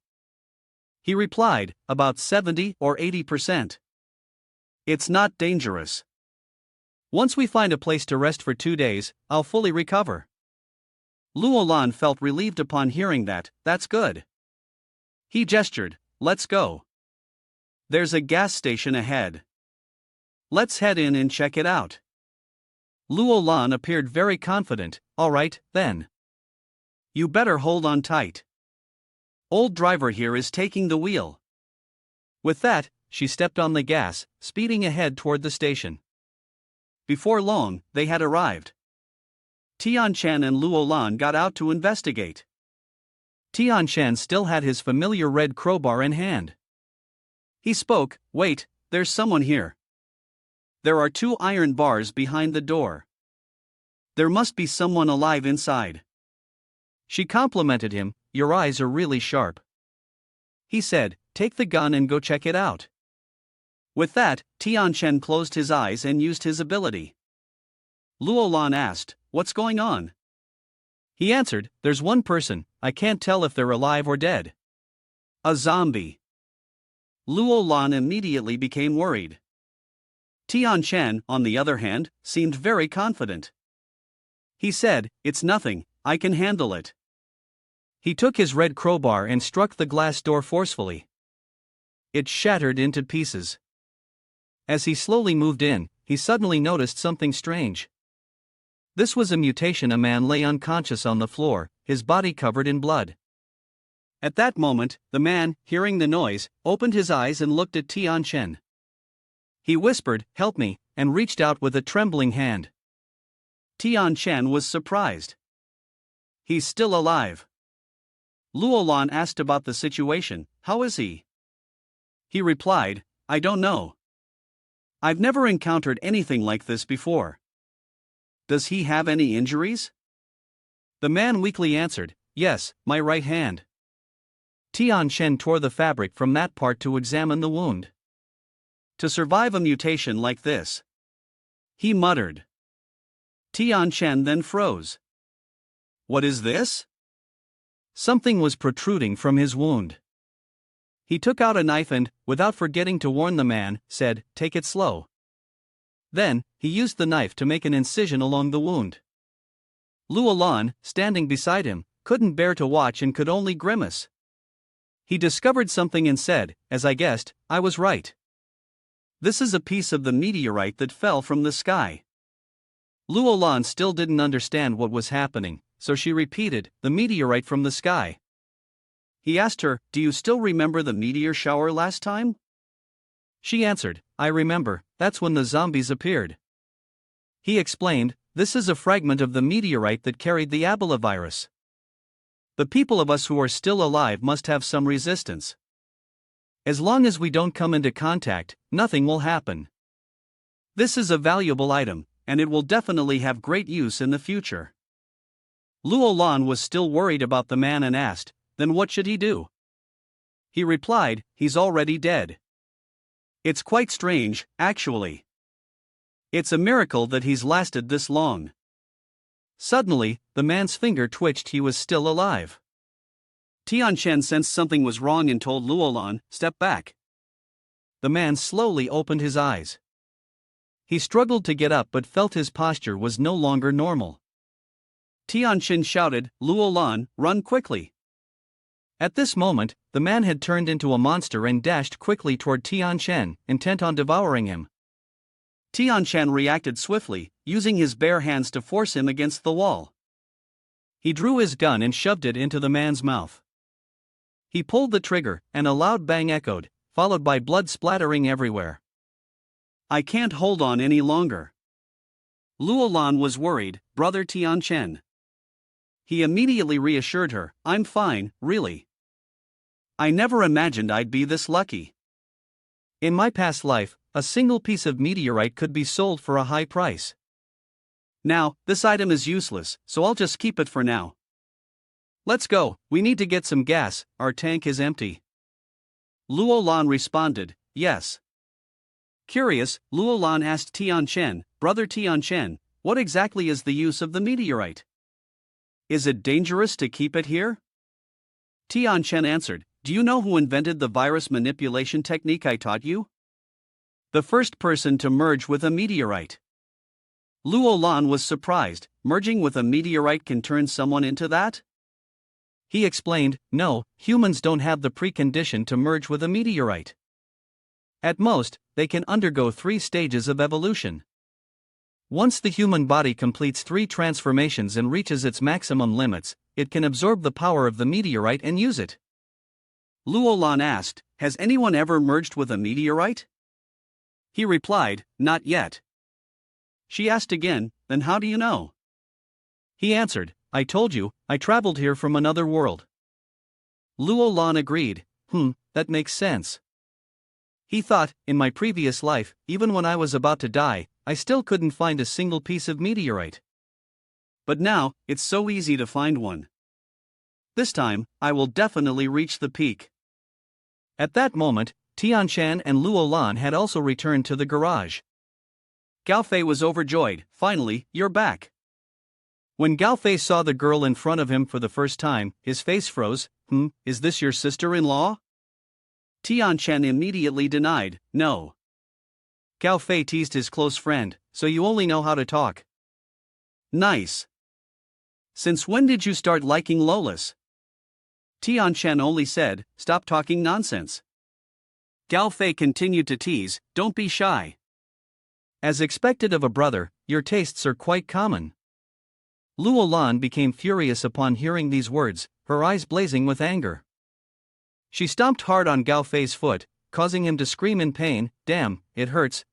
He replied, "About 70 or 80%. It's not dangerous." Once we find a place to rest for 2 days, I'll fully recover. Luolan felt relieved upon hearing that. That's good. He gestured, let's go. There's a gas station ahead. Let's head in and check it out. Luolan appeared very confident. All right, then. You better hold on tight. Old driver here is taking the wheel. With that, she stepped on the gas, speeding ahead toward the station. Before long, they had arrived. Tianchen and Luolan got out to investigate. Tianchen still had his familiar red crowbar in hand. He spoke, wait, there's someone here. There are 2 iron bars behind the door. There must be someone alive inside. She complimented him, your eyes are really sharp. He said, take the gun and go check it out. With that, Tianchen closed his eyes and used his ability. Luolan asked, what's going on? He answered, there's one person, I can't tell if they're alive or dead. A zombie. Luolan immediately became worried. Tianchen, on the other hand, seemed very confident. He said, it's nothing, I can handle it. He took his red crowbar and struck the glass door forcefully. It shattered into pieces. As he slowly moved in, he suddenly noticed something strange. This was a mutation. A man lay unconscious on the floor, his body covered in blood. At that moment, the man, hearing the noise, opened his eyes and looked at Tianchen. He whispered, help me, and reached out with a trembling hand. Tianchen was surprised. He's still alive. Luolan asked about the situation, how is he? He replied, I don't know. I've never encountered anything like this before. Does he have any injuries? The man weakly answered, yes, my right hand. Tianchen tore the fabric from that part to examine the wound. To survive a mutation like this, he muttered. Tianchen then froze. What is this? Something was protruding from his wound. He took out a knife and, without forgetting to warn the man, said, take it slow. Then, he used the knife to make an incision along the wound. Luolan, standing beside him, couldn't bear to watch and could only grimace. He discovered something and said, as I guessed, I was right. This is a piece of the meteorite that fell from the sky. Luolan still didn't understand what was happening, so she repeated, the meteorite from the sky. He asked her, do you still remember the meteor shower last time? She answered, I remember, that's when the zombies appeared. He explained, this is a fragment of the meteorite that carried the Ebola virus. The people of us who are still alive must have some resistance. As long as we don't come into contact, nothing will happen. This is a valuable item, and it will definitely have great use in the future. Luolan was still worried about the man and asked, then what should he do? He replied, he's already dead. It's quite strange, actually. It's a miracle that he's lasted this long. Suddenly, the man's finger twitched. He was still alive. Tianchen sensed something was wrong and told Luolan, step back. The man slowly opened his eyes. He struggled to get up but felt his posture was no longer normal. Tianchen shouted, Luolan, run quickly. At this moment, the man had turned into a monster and dashed quickly toward Tianchen, intent on devouring him. Tianchen reacted swiftly, using his bare hands to force him against the wall. He drew his gun and shoved it into the man's mouth. He pulled the trigger, and a loud bang echoed, followed by blood splattering everywhere. I can't hold on any longer. Luolan was worried, brother Tianchen. He immediately reassured her, I'm fine, really. I never imagined I'd be this lucky. In my past life, a single piece of meteorite could be sold for a high price. Now, this item is useless, so I'll just keep it for now. Let's go, we need to get some gas, our tank is empty. Luolan responded, yes. Curious, Luolan asked Tianchen, brother Tianchen, what exactly is the use of the meteorite? Is it dangerous to keep it here? Tianchen answered, do you know who invented the virus manipulation technique I taught you? The first person to merge with a meteorite. Luo Lan was surprised. Merging with a meteorite can turn someone into that? He explained, no, humans don't have the precondition to merge with a meteorite. At most, they can undergo 3 stages of evolution. Once the human body completes 3 transformations and reaches its maximum limits, it can absorb the power of the meteorite and use it. Luo Lan asked, has anyone ever merged with a meteorite? He replied, not yet. She asked again, then how do you know? He answered, I told you, I traveled here from another world. Luo Lan agreed, that makes sense. He thought, in my previous life, even when I was about to die, I still couldn't find a single piece of meteorite. But now, it's so easy to find one. This time, I will definitely reach the peak. At that moment, Tianshan and Luo Lan had also returned to the garage. Gao Fei was overjoyed, finally, you're back. When Gao Fei saw the girl in front of him for the first time, his face froze. Is this your sister-in-law? Tianshan immediately denied, no. Gao Fei teased his close friend, so you only know how to talk. Nice. Since when did you start liking Lolas? Tianshan only said, stop talking nonsense. Gao Fei continued to tease, don't be shy. As expected of a brother, your tastes are quite common. Luo Lan became furious upon hearing these words, her eyes blazing with anger. She stomped hard on Gao Fei's foot, causing him to scream in pain, damn, it hurts,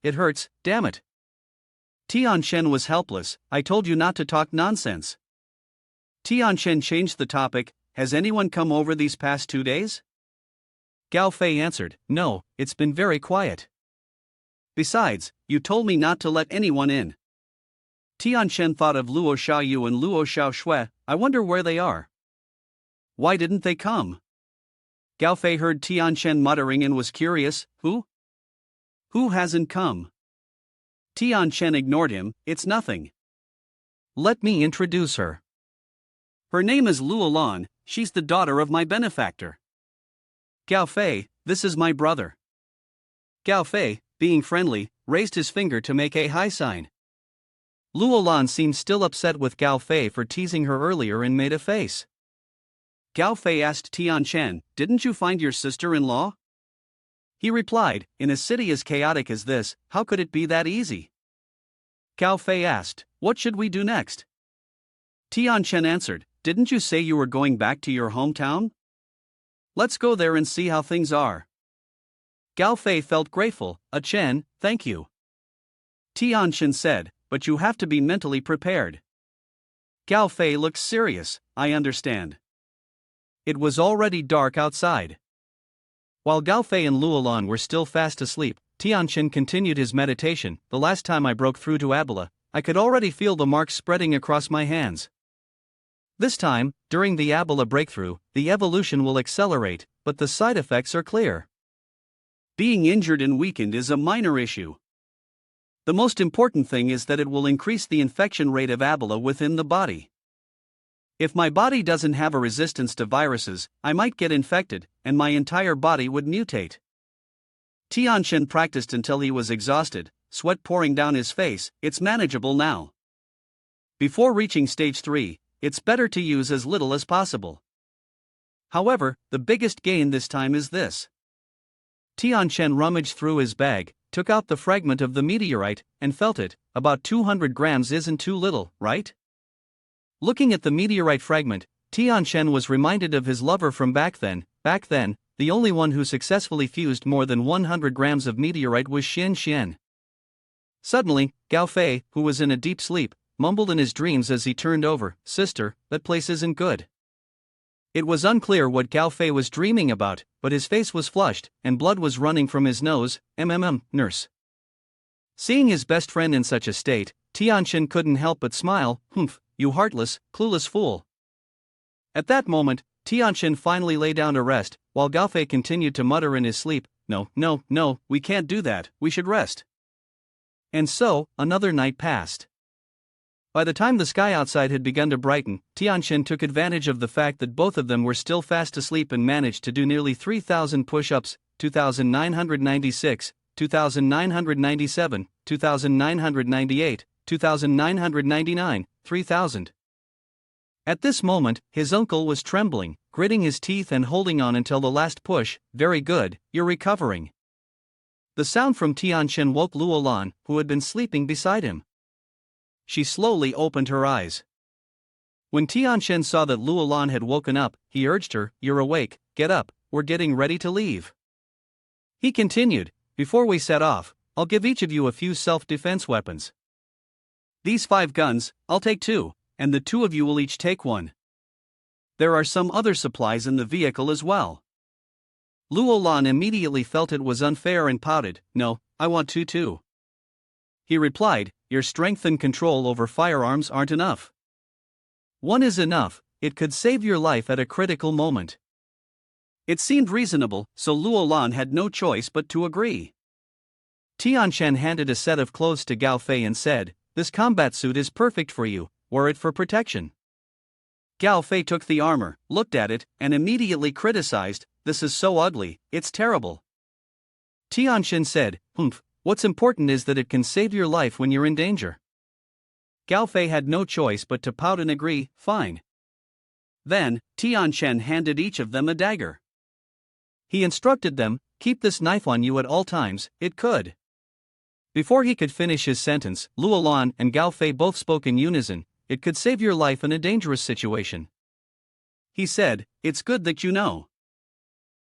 damn it. Tianshan was helpless, I told you not to talk nonsense. Tianshan changed the topic, has anyone come over these past 2 days? Gao Fei answered, no, it's been very quiet. Besides, you told me not to let anyone in. Tianshan thought of Luo Xiaoyu and Luo Xiaoshui, I wonder where they are. Why didn't they come? Gao Fei heard Tianshan muttering and was curious, who? Who hasn't come? Tianshan ignored him, it's nothing. Let me introduce her. Her name is Luo Lan, she's the daughter of my benefactor. Gao Fei, this is my brother. Gao Fei, being friendly, raised his finger to make a high sign. Luo Lan seemed still upset with Gao Fei for teasing her earlier and made a face. Gao Fei asked Tianshan, didn't you find your sister-in-law? He replied, in a city as chaotic as this, how could it be that easy? Gao Fei asked, what should we do next? Tianshan answered, didn't you say you were going back to your hometown? Let's go there and see how things are. Gao Fei felt grateful, Chen, thank you. Tianshan said, but you have to be mentally prepared. Gao Fei looked serious, I understand. It was already dark outside. While Gao Fei and Luo Lan were still fast asleep, Tianshan continued his meditation. The last time I broke through to Abila, I could already feel the marks spreading across my hands. This time, during the Abila breakthrough, the evolution will accelerate, but the side effects are clear. Being injured and weakened is a minor issue. The most important thing is that it will increase the infection rate of Abila within the body. If my body doesn't have a resistance to viruses, I might get infected, and my entire body would mutate. Tianshan practiced until he was exhausted, sweat pouring down his face, it's manageable now. Before reaching stage 3, it's better to use as little as possible. However, the biggest gain this time is this. Tianshan rummaged through his bag, took out the fragment of the meteorite, and felt it. About 200 grams isn't too little, right? Looking at the meteorite fragment, Tianshan was reminded of his lover from back then. Back then, the only one who successfully fused more than 100 grams of meteorite was Xian. Suddenly, Gao Fei, who was in a deep sleep, mumbled in his dreams as he turned over, sister, that place isn't good. It was unclear what Gao Fei was dreaming about, but his face was flushed, and blood was running from his nose. Nurse. Seeing his best friend in such a state, Tianshan couldn't help but smile. You heartless, clueless fool. At that moment, Tianshan finally lay down to rest, while Gao Fei continued to mutter in his sleep, No, we can't do that, we should rest. And so, another night passed. By the time the sky outside had begun to brighten, Tianshan took advantage of the fact that both of them were still fast asleep and managed to do nearly 3,000 push-ups, 2,996, 2,997, 2,998, 2,999, 3,000. At this moment, his uncle was trembling, gritting his teeth and holding on until the last push. Very good, you're recovering. The sound from Tianqian woke Luolan, who had been sleeping beside him. She slowly opened her eyes. When Tianqian saw that Luolan had woken up, he urged her, "You're awake, get up, we're getting ready to leave." He continued, "Before we set off, I'll give each of you a few self-defense weapons. These 5 guns, I'll take 2, and the 2 of you will each take 1. There are some other supplies in the vehicle as well." Luolan immediately felt it was unfair and pouted, "No, I want 2 too." He replied, "Your strength and control over firearms aren't enough. 1 is enough, it could save your life at a critical moment." It seemed reasonable, so Luolan had no choice but to agree. Tianqian handed a set of clothes to Gao Fei and said, "This combat suit is perfect for you, wear it for protection." Gao Fei took the armor, looked at it, and immediately criticized, "This is so ugly, it's terrible." Tianqian said, "What's important is that it can save your life when you're in danger." Gao Fei had no choice but to pout and agree, "Fine." Then, Tianqian handed each of them a dagger. He instructed them, "Keep this knife on you at all times, it could." Before he could finish his sentence, Luolan and Gao Fei both spoke in unison, "It could save your life in a dangerous situation." He said, "It's good that you know."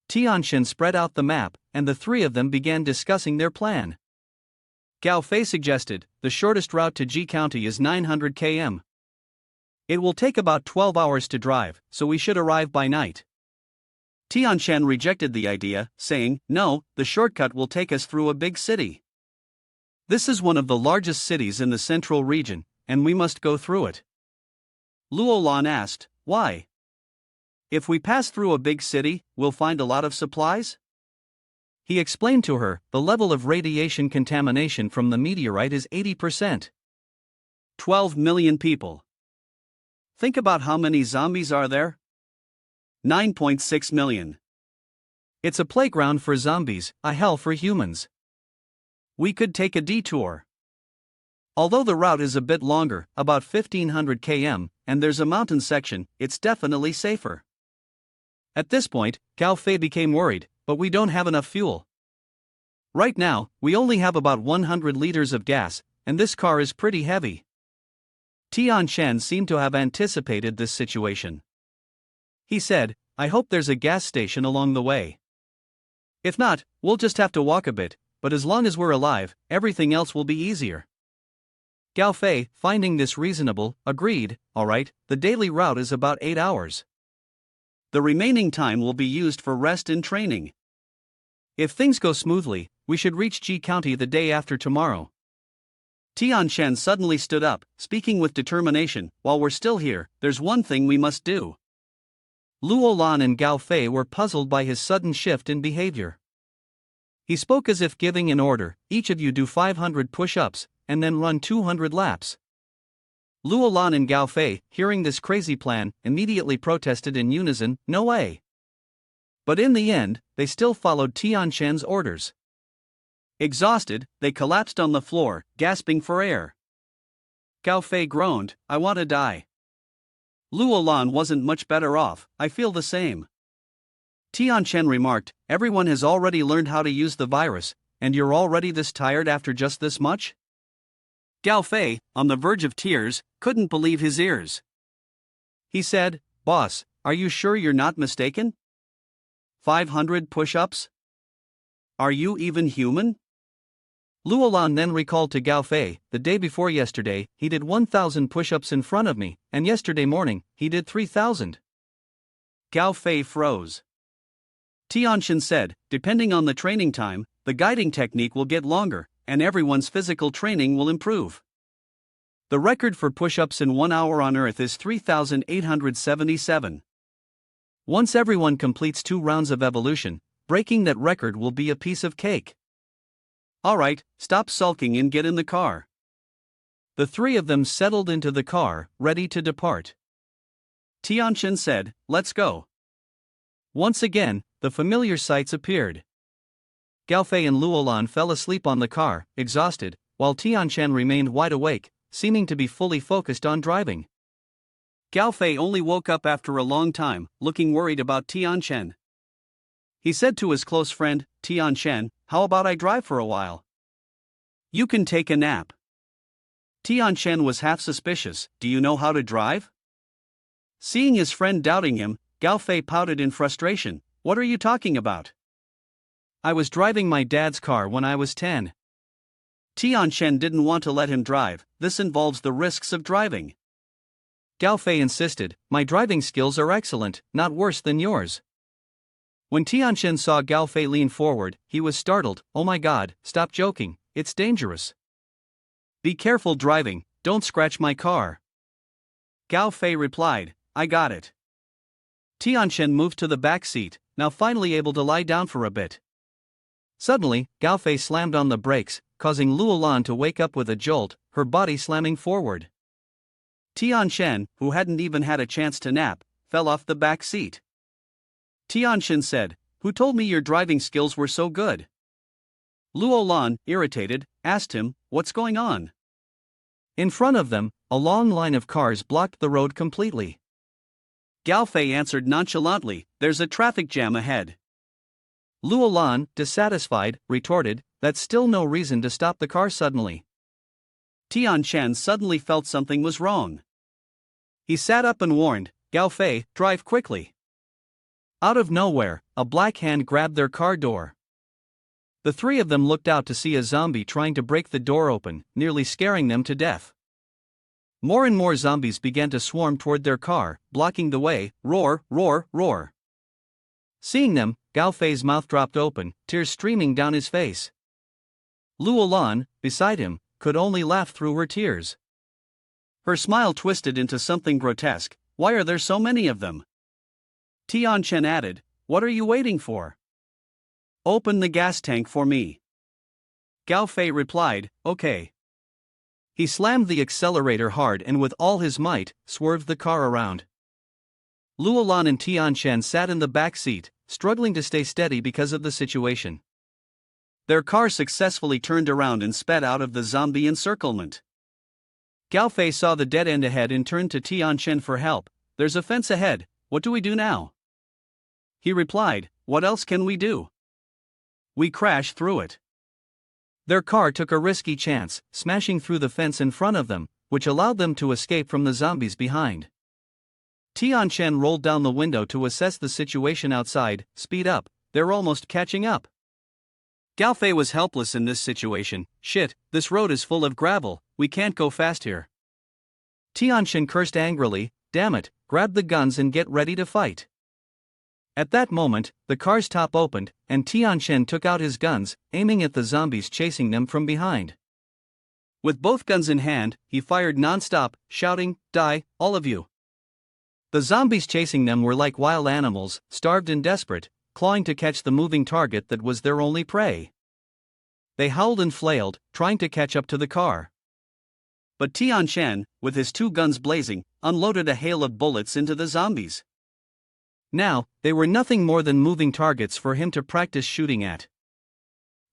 Tianqian spread out the map, and the 3 of them began discussing their plan. Gao Fei suggested, "The shortest route to Ji County is 900 km. It will take about 12 hours to drive, so we should arrive by night." Tianqian rejected the idea, saying, "No, the shortcut will take us through a big city. This is one of the largest cities in the central region, and we must go through it." Luolan asked, "Why? If we pass through a big city, we'll find a lot of supplies?" He explained to her, "The level of radiation contamination from the meteorite is 80%. 12 million people. Think about how many zombies are there? 9.6 million. It's a playground for zombies, a hell for humans. We could take a detour. Although the route is a bit longer, about 1,500 km, and there's a mountain section, it's definitely safer." At this point, Gao Fei became worried, "But we don't have enough fuel. Right now, we only have about 100 liters of gas, and this car is pretty heavy." Tianqian seemed to have anticipated this situation. He said, "I hope there's a gas station along the way. If not, we'll just have to walk a bit, but as long as we're alive, everything else will be easier." Gao Fei, finding this reasonable, agreed, "All right, the daily route is about 8 hours. The remaining time will be used for rest and training. If things go smoothly, we should reach Ji County the day after tomorrow." Tianqian suddenly stood up, speaking with determination, "While we're still here, there's one thing we must do." Luolan and Gao Fei were puzzled by his sudden shift in behavior. He spoke as if giving an order, "Each of you do 500 push-ups, and then run 200 laps." Luolan and Gao Fei, hearing this crazy plan, immediately protested in unison, "No way." But in the end, they still followed Tianqian's orders. Exhausted, they collapsed on the floor, gasping for air. Gao Fei groaned, "I want to die." Luolan wasn't much better off, "I feel the same." Tianqian remarked, "Everyone has already learned how to use the virus, and you're already this tired after just this much?" Gao Fei, on the verge of tears, couldn't believe his ears. He said, "Boss, are you sure you're not mistaken? 500 push-ups? Are you even human?" Luolan then recalled to Gao Fei, "The day before yesterday, he did 1,000 push-ups in front of me, and yesterday morning, he did 3,000. Gao Fei froze. Tianqian said, "Depending on the training time, the guiding technique will get longer, and everyone's physical training will improve. The record for push-ups in 1 hour on Earth is 3,877. Once everyone completes 2 rounds of evolution, breaking that record will be a piece of cake. Alright, stop sulking and get in the car." The 3 of them settled into the car, ready to depart. Tianqian said, "Let's go." Once again, the familiar sights appeared. Gao Fei and Luolan fell asleep on the car, exhausted, while Tianqian remained wide awake, seeming to be fully focused on driving. Gao Fei only woke up after a long time, looking worried about Tianchen. He said to his close friend, Tianchen, how about I drive for a while? You can take a nap. Tianchen was half suspicious, do you know how to drive? Seeing his friend doubting him, Gao Fei pouted in frustration, what are you talking about? I was driving my dad's car when I was 10. Tianchen didn't want to let him drive, this involves the risks of driving. Gao Fei insisted, my driving skills are excellent, not worse than yours. When Tianchen saw Gao Fei lean forward, he was startled, oh my god, stop joking, it's dangerous. Be careful driving, don't scratch my car. Gao Fei replied, I got it. Tianchen moved to the back seat, now finally able to lie down for a bit. Suddenly, Gao Fei slammed on the brakes, causing Luolan to wake up with a jolt, her body slamming forward. Tianchen, who hadn't even had a chance to nap, fell off the back seat. Tianchen said, who told me your driving skills were so good? Luolan, irritated, asked him, what's going on? In front of them, a long line of cars blocked the road completely. Gao Fei answered nonchalantly, there's a traffic jam ahead. Luolan, dissatisfied, retorted, that's still no reason to stop the car suddenly. Tianchen suddenly felt something was wrong. He sat up and warned, Gao Fei, drive quickly. Out of nowhere, a black hand grabbed their car door. The three of them looked out to see a zombie trying to break the door open, nearly scaring them to death. More and more zombies began to swarm toward their car, blocking the way, roar, roar, roar. Seeing them, Gao Fei's mouth dropped open, tears streaming down his face. Luolan, beside him, could only laugh through her tears. Her smile twisted into something grotesque, why are there so many of them? Tianchen added, what are you waiting for? Open the gas tank for me. Gao Fei replied, okay. He slammed the accelerator hard and with all his might, swerved the car around. Luolan and Tianchen sat in the back seat, struggling to stay steady because of the situation. Their car successfully turned around and sped out of the zombie encirclement. Gao Fei saw the dead end ahead and turned to Tianchen for help. There's a fence ahead, what do we do now? He replied, what else can we do? We crash through it. Their car took a risky chance, smashing through the fence in front of them, which allowed them to escape from the zombies behind. Tianchen rolled down the window to assess the situation outside, speed up, they're almost catching up. Gao Fei was helpless in this situation, shit, this road is full of gravel, we can't go fast here. Tianchen cursed angrily, damn it, grab the guns and get ready to fight. At that moment, the car's top opened, and Tianchen took out his guns, aiming at the zombies chasing them from behind. With both guns in hand, he fired non-stop, shouting, die, all of you. The zombies chasing them were like wild animals, starved and desperate, clawing to catch the moving target that was their only prey. They howled and flailed, trying to catch up to the car. But Tianchen, with his two guns blazing, unloaded a hail of bullets into the zombies. Now, they were nothing more than moving targets for him to practice shooting at.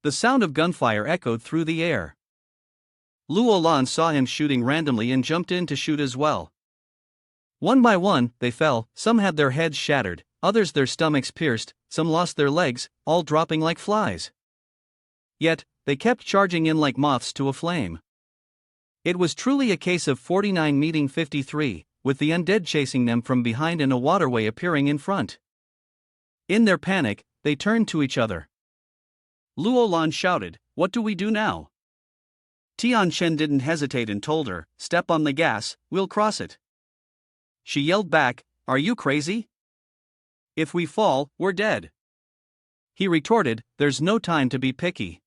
The sound of gunfire echoed through the air. Luolan saw him shooting randomly and jumped in to shoot as well. One by one, they fell, some had their heads shattered, others their stomachs pierced, some lost their legs, all dropping like flies. Yet, they kept charging in like moths to a flame. It was truly a case of 49 meeting 53, with the undead chasing them from behind and a waterway appearing in front. In their panic, they turned to each other. Luolan shouted, what do we do now? Tianchen didn't hesitate and told her, step on the gas, we'll cross it. She yelled back, are you crazy? If we fall, we're dead. He retorted, there's no time to be picky.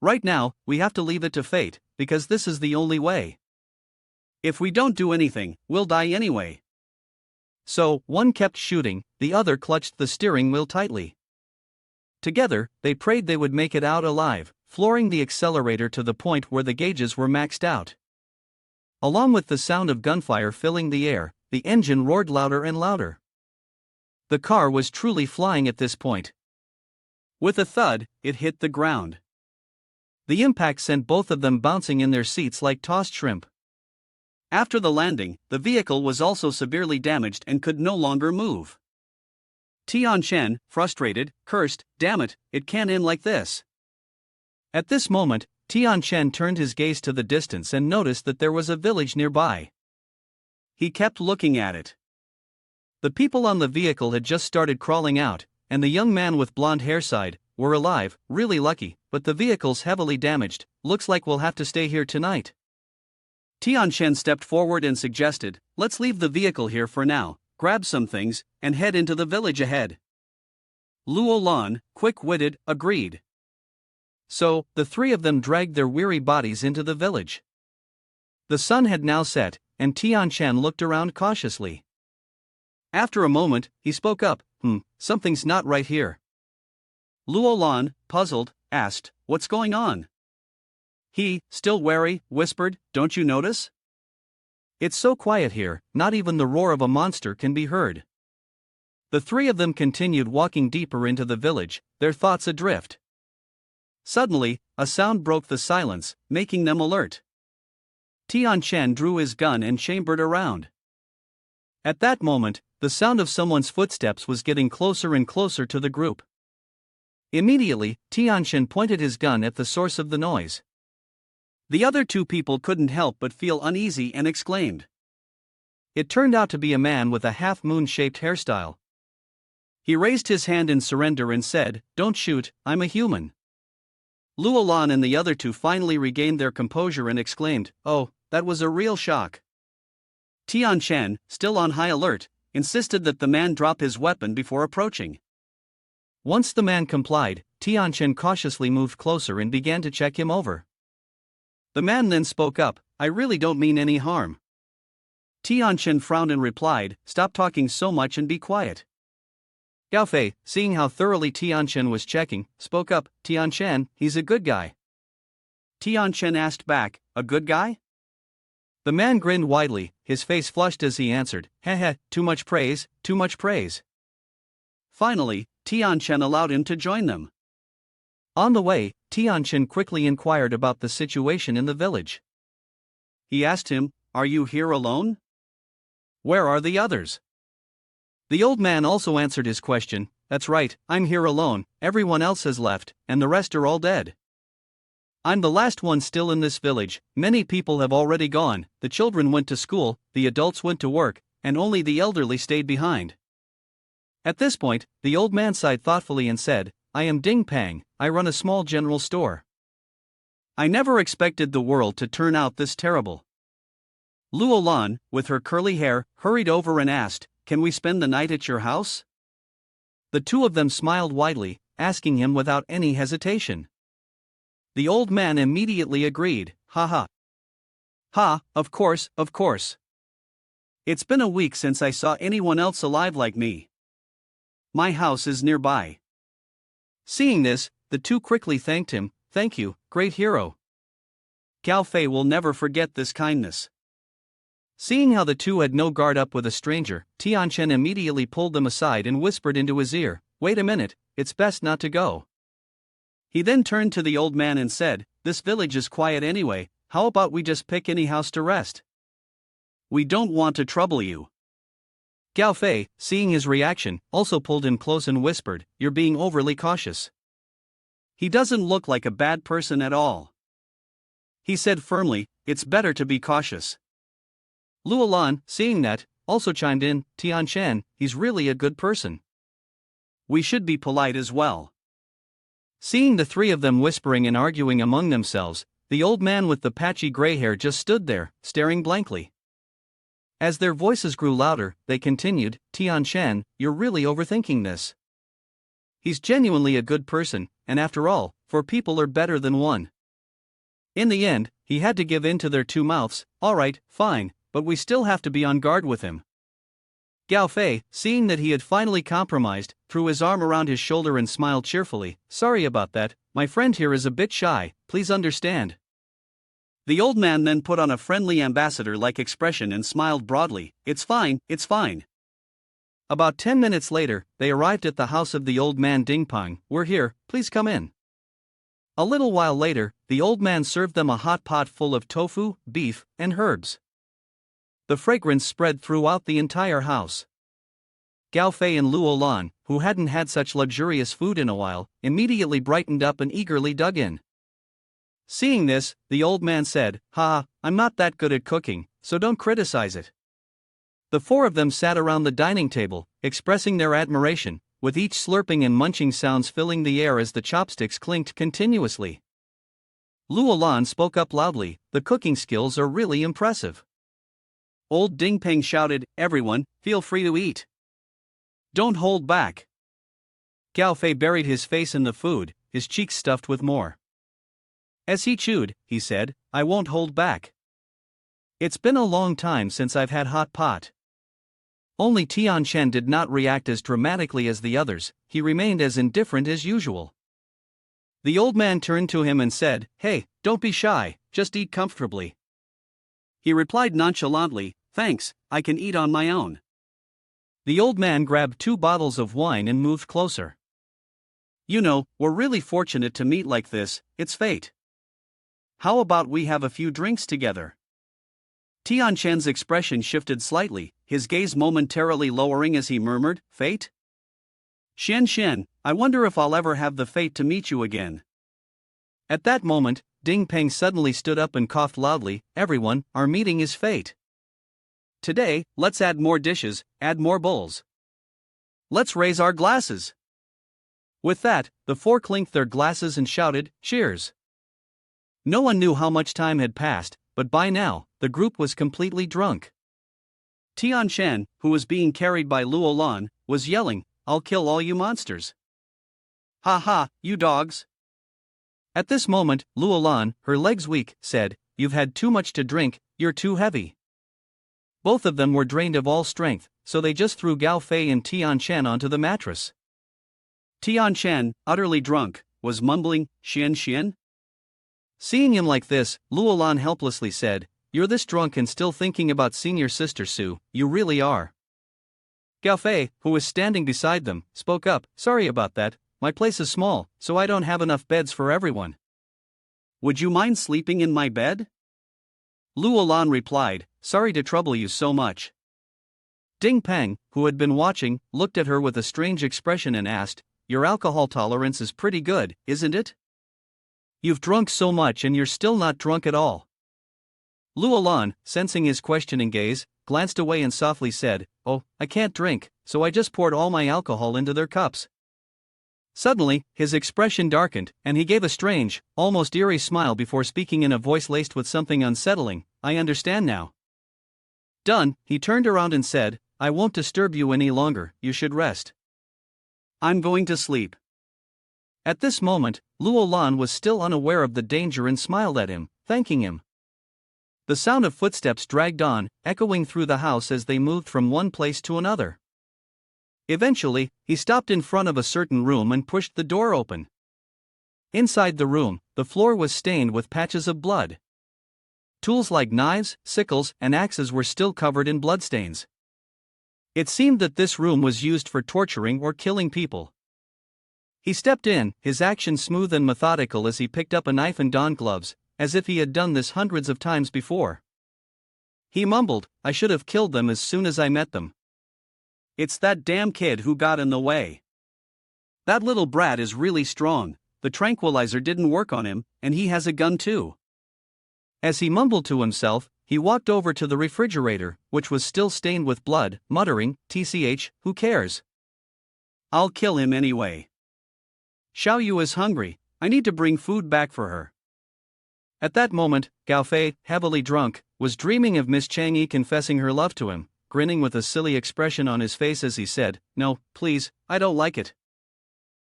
Right now, we have to leave it to fate, because this is the only way. If we don't do anything, we'll die anyway. So, one kept shooting, the other clutched the steering wheel tightly. Together, they prayed they would make it out alive, flooring the accelerator to the point where the gauges were maxed out. Along with the sound of gunfire filling the air, the engine roared louder and louder. The car was truly flying at this point. With a thud, it hit the ground. The impact sent both of them bouncing in their seats like tossed shrimp. After the landing, the vehicle was also severely damaged and could no longer move. Tian Shen, frustrated, cursed, "Damn it, it can't end like this." At this moment, Tian Shen turned his gaze to the distance and noticed that there was a village nearby. He kept looking at it. The people on the vehicle had just started crawling out, and the young man with blonde hair sighed, "We're alive, really lucky, but the vehicle's heavily damaged, looks like we'll have to stay here tonight." Tian Shen stepped forward and suggested, "Let's leave the vehicle here for now, grab some things, and head into the village ahead." Luo Lan, quick-witted, agreed. So, the three of them dragged their weary bodies into the village. The sun had now set, and Tian Shen looked around cautiously. After a moment, he spoke up, something's not right here." Luo Lan, puzzled, asked, "What's going on?" He, still wary, whispered, "Don't you notice? It's so quiet here, not even the roar of a monster can be heard." The three of them continued walking deeper into the village, their thoughts adrift. Suddenly, a sound broke the silence, making them alert. Tian Shen drew his gun and chambered around. At that moment, the sound of someone's footsteps was getting closer and closer to the group. Immediately, Tian Shen pointed his gun at the source of the noise. The other two people couldn't help but feel uneasy and exclaimed. It turned out to be a man with a half-moon-shaped hairstyle. He raised his hand in surrender and said, "Don't shoot, I'm a human." Luo Lan and the other two finally regained their composure and exclaimed, "Oh, that was a real shock." Tian Shen, still on high alert, insisted that the man drop his weapon before approaching. Once the man complied, Tian Shen cautiously moved closer and began to check him over. The man then spoke up, "I really don't mean any harm." Tian Shen frowned and replied, "Stop talking so much and be quiet." Gao Fei, seeing how thoroughly Tian Shen was checking, spoke up, "Tian Shen, he's a good guy." Tian Shen asked back, "A good guy?" The man grinned widely, his face flushed as he answered, "Heh, too much praise, too much praise." Finally, Tian Shen allowed him to join them. On the way, Tian Shen quickly inquired about the situation in the village. He asked him, "Are you here alone? Where are the others?" The old man also answered his question, "That's right, I'm here alone, everyone else has left, and the rest are all dead. I'm the last one still in this village, many people have already gone, the children went to school, the adults went to work, and only the elderly stayed behind." At this point, the old man sighed thoughtfully and said, "I am Ding Pang, I run a small general store. I never expected the world to turn out this terrible." Luo Lan, with her curly hair, hurried over and asked, "Can we spend the night at your house?" The two of them smiled widely, asking him without any hesitation. The old man immediately agreed, "Ha, of course, of course. It's been a week since I saw anyone else alive like me. My house is nearby." Seeing this, the two quickly thanked him, "Thank you, great hero. Gao Fei will never forget this kindness." Seeing how the two had no guard up with a stranger, Tian Shen immediately pulled them aside and whispered into his ear, "Wait a minute, it's best not to go." He then turned to the old man and said, "This village is quiet anyway, how about we just pick any house to rest? We don't want to trouble you." Gao Fei, seeing his reaction, also pulled him close and whispered, "You're being overly cautious." "He doesn't look like a bad person at all," he said firmly, "it's better to be cautious." Luo Lan, seeing that, also chimed in, "Tian Shen, he's really a good person. We should be polite as well." Seeing the three of them whispering and arguing among themselves, the old man with the patchy gray hair just stood there, staring blankly. As their voices grew louder, they continued, "Tian Shen, you're really overthinking this. He's genuinely a good person, and after all, four people are better than one." In the end, he had to give in to their two mouths, "Alright, fine, but we still have to be on guard with him." Gao Fei, seeing that he had finally compromised, threw his arm around his shoulder and smiled cheerfully, "Sorry about that, my friend here is a bit shy, please understand." The old man then put on a friendly ambassador-like expression and smiled broadly, It's fine, it's fine." About 10 minutes later, they arrived at the house of the old man Ding Pang. "We're here, please come in." A little while later, the old man served them a hot pot full of tofu, beef, and herbs. The fragrance spread throughout the entire house. Gao Fei and Luo Lan, who hadn't had such luxurious food in a while, immediately brightened up and eagerly dug in. Seeing this, the old man said, "Ha, I'm not that good at cooking, so don't criticize it." The four of them sat around the dining table, expressing their admiration, with each slurping and munching sounds filling the air as the chopsticks clinked continuously. Luo Lan spoke up loudly, "The cooking skills are really impressive." Old Ding Peng shouted, "Everyone, feel free to eat. Don't hold back." Gao Fei buried his face in the food, his cheeks stuffed with more. As he chewed, he said, "I won't hold back. It's been a long time since I've had hot pot." Only Tian Shen did not react as dramatically as the others, he remained as indifferent as usual. The old man turned to him and said, "Hey, don't be shy, just eat comfortably." He replied nonchalantly, "Thanks, I can eat on my own." The old man grabbed 2 bottles of wine and moved closer. "You know, we're really fortunate to meet like this, it's fate. How about we have a few drinks together?" Tian Shen's expression shifted slightly, his gaze momentarily lowering as he murmured, "Fate? Shen, I wonder if I'll ever have the fate to meet you again." At that moment, Ding Peng suddenly stood up and coughed loudly, "Everyone, our meeting is fate. Today, let's add more dishes, add more bowls. Let's raise our glasses." With that, the four clinked their glasses and shouted, "Cheers." No one knew how much time had passed, but by now, the group was completely drunk. Tian Shen, who was being carried by Luo Lan, was yelling, "I'll kill all you monsters. Ha ha, you dogs." At this moment, Luo Lan, her legs weak, said, "You've had too much to drink, you're too heavy." Both of them were drained of all strength, so they just threw Gao Fei and Tian Shen onto the mattress. Tian Shen, utterly drunk, was mumbling, Shen. Seeing him like this, Luo Lan helplessly said, "You're this drunk and still thinking about senior sister Su, you really are." Gao Fei, who was standing beside them, spoke up, "Sorry about that, my place is small, so I don't have enough beds for everyone. Would you mind sleeping in my bed?" Luo Lan replied, "Sorry to trouble you so much." Ding Peng, who had been watching, looked at her with a strange expression and asked, "Your alcohol tolerance is pretty good, isn't it? You've drunk so much and you're still not drunk at all." Luo Lan, sensing his questioning gaze, glanced away and softly said, "Oh, I can't drink, so I just poured all my alcohol into their cups." Suddenly, his expression darkened, and he gave a strange, almost eerie smile before speaking in a voice laced with something unsettling, "I understand now." Done, he turned around and said, "I won't disturb you any longer, you should rest. I'm going to sleep." At this moment, Luo Lan was still unaware of the danger and smiled at him, thanking him. The sound of footsteps dragged on, echoing through the house as they moved from one place to another. Eventually, he stopped in front of a certain room and pushed the door open. Inside the room, the floor was stained with patches of blood. Tools like knives, sickles, and axes were still covered in bloodstains. It seemed that this room was used for torturing or killing people. He stepped in, his actions smooth and methodical as he picked up a knife and donned gloves, as if he had done this hundreds of times before. He mumbled, "I should have killed them as soon as I met them. It's that damn kid who got in the way. That little brat is really strong, the tranquilizer didn't work on him, and he has a gun too." As he mumbled to himself, he walked over to the refrigerator, which was still stained with blood, muttering, "TCH, who cares? I'll kill him anyway. Xiao Yu is hungry, I need to bring food back for her." At that moment, Gao Fei, heavily drunk, was dreaming of Miss Chang Yi confessing her love to him, grinning with a silly expression on his face as he said, "No, please, I don't like it."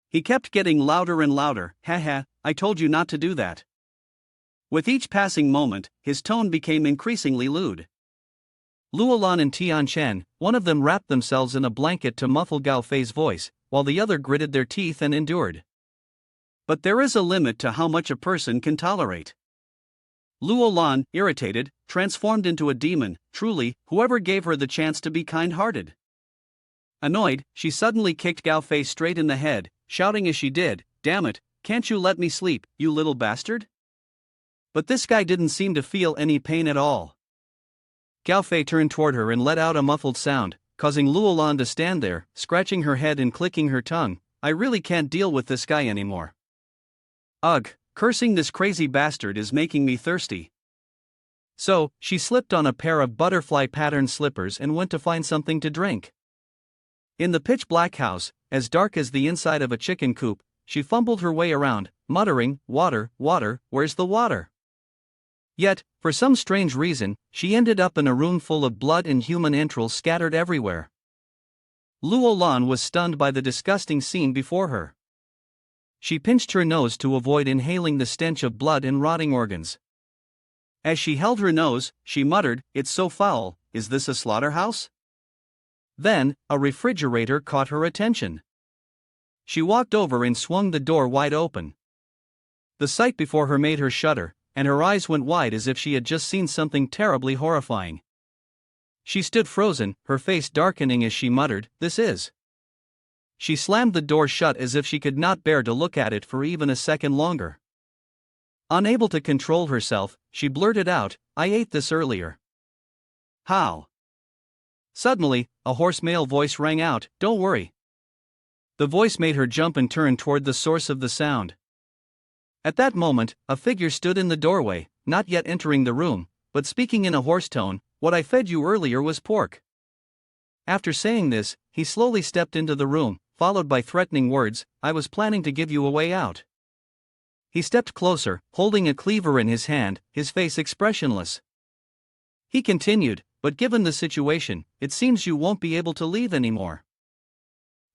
He kept getting louder and louder, "Haha, I told you not to do that." With each passing moment, his tone became increasingly lewd. Luo Lan and Tian Shen, one of them wrapped themselves in a blanket to muffle Gao Fei's voice, while the other gritted their teeth and endured. But there is a limit to how much a person can tolerate. Luo Lan, irritated, transformed into a demon. Truly, whoever gave her the chance to be kind-hearted. Annoyed, she suddenly kicked Gao Fei straight in the head, shouting as she did, "Damn it, can't you let me sleep, you little bastard? But this guy didn't seem to feel any pain at all. Gao Fei turned toward her and let out a muffled sound, causing Luolan to stand there, scratching her head and clicking her tongue. I really can't deal with this guy anymore. Ugh, cursing this crazy bastard is making me thirsty. So, she slipped on a pair of butterfly-patterned slippers and went to find something to drink. In the pitch-black house, as dark as the inside of a chicken coop, she fumbled her way around, muttering, "Water, water, where's the water?" Yet, for some strange reason, she ended up in a room full of blood and human entrails scattered everywhere. Luolan was stunned by the disgusting scene before her. She pinched her nose to avoid inhaling the stench of blood and rotting organs. As she held her nose, she muttered, "It's so foul, is this a slaughterhouse?" Then, a refrigerator caught her attention. She walked over and swung the door wide open. The sight before her made her shudder, and her eyes went wide as if she had just seen something terribly horrifying. She stood frozen, her face darkening as she muttered, "This is." She slammed the door shut as if she could not bear to look at it for even a second longer. Unable to control herself, she blurted out, "I ate this earlier." How? Suddenly, a hoarse male voice rang out, "Don't worry." The voice made her jump and turn toward the source of the sound. At that moment, a figure stood in the doorway, not yet entering the room, but speaking in a hoarse tone, "What I fed you earlier was pork." After saying this, he slowly stepped into the room, followed by threatening words, "I was planning to give you a way out." He stepped closer, holding a cleaver in his hand, his face expressionless. He continued, "But given the situation, it seems you won't be able to leave anymore."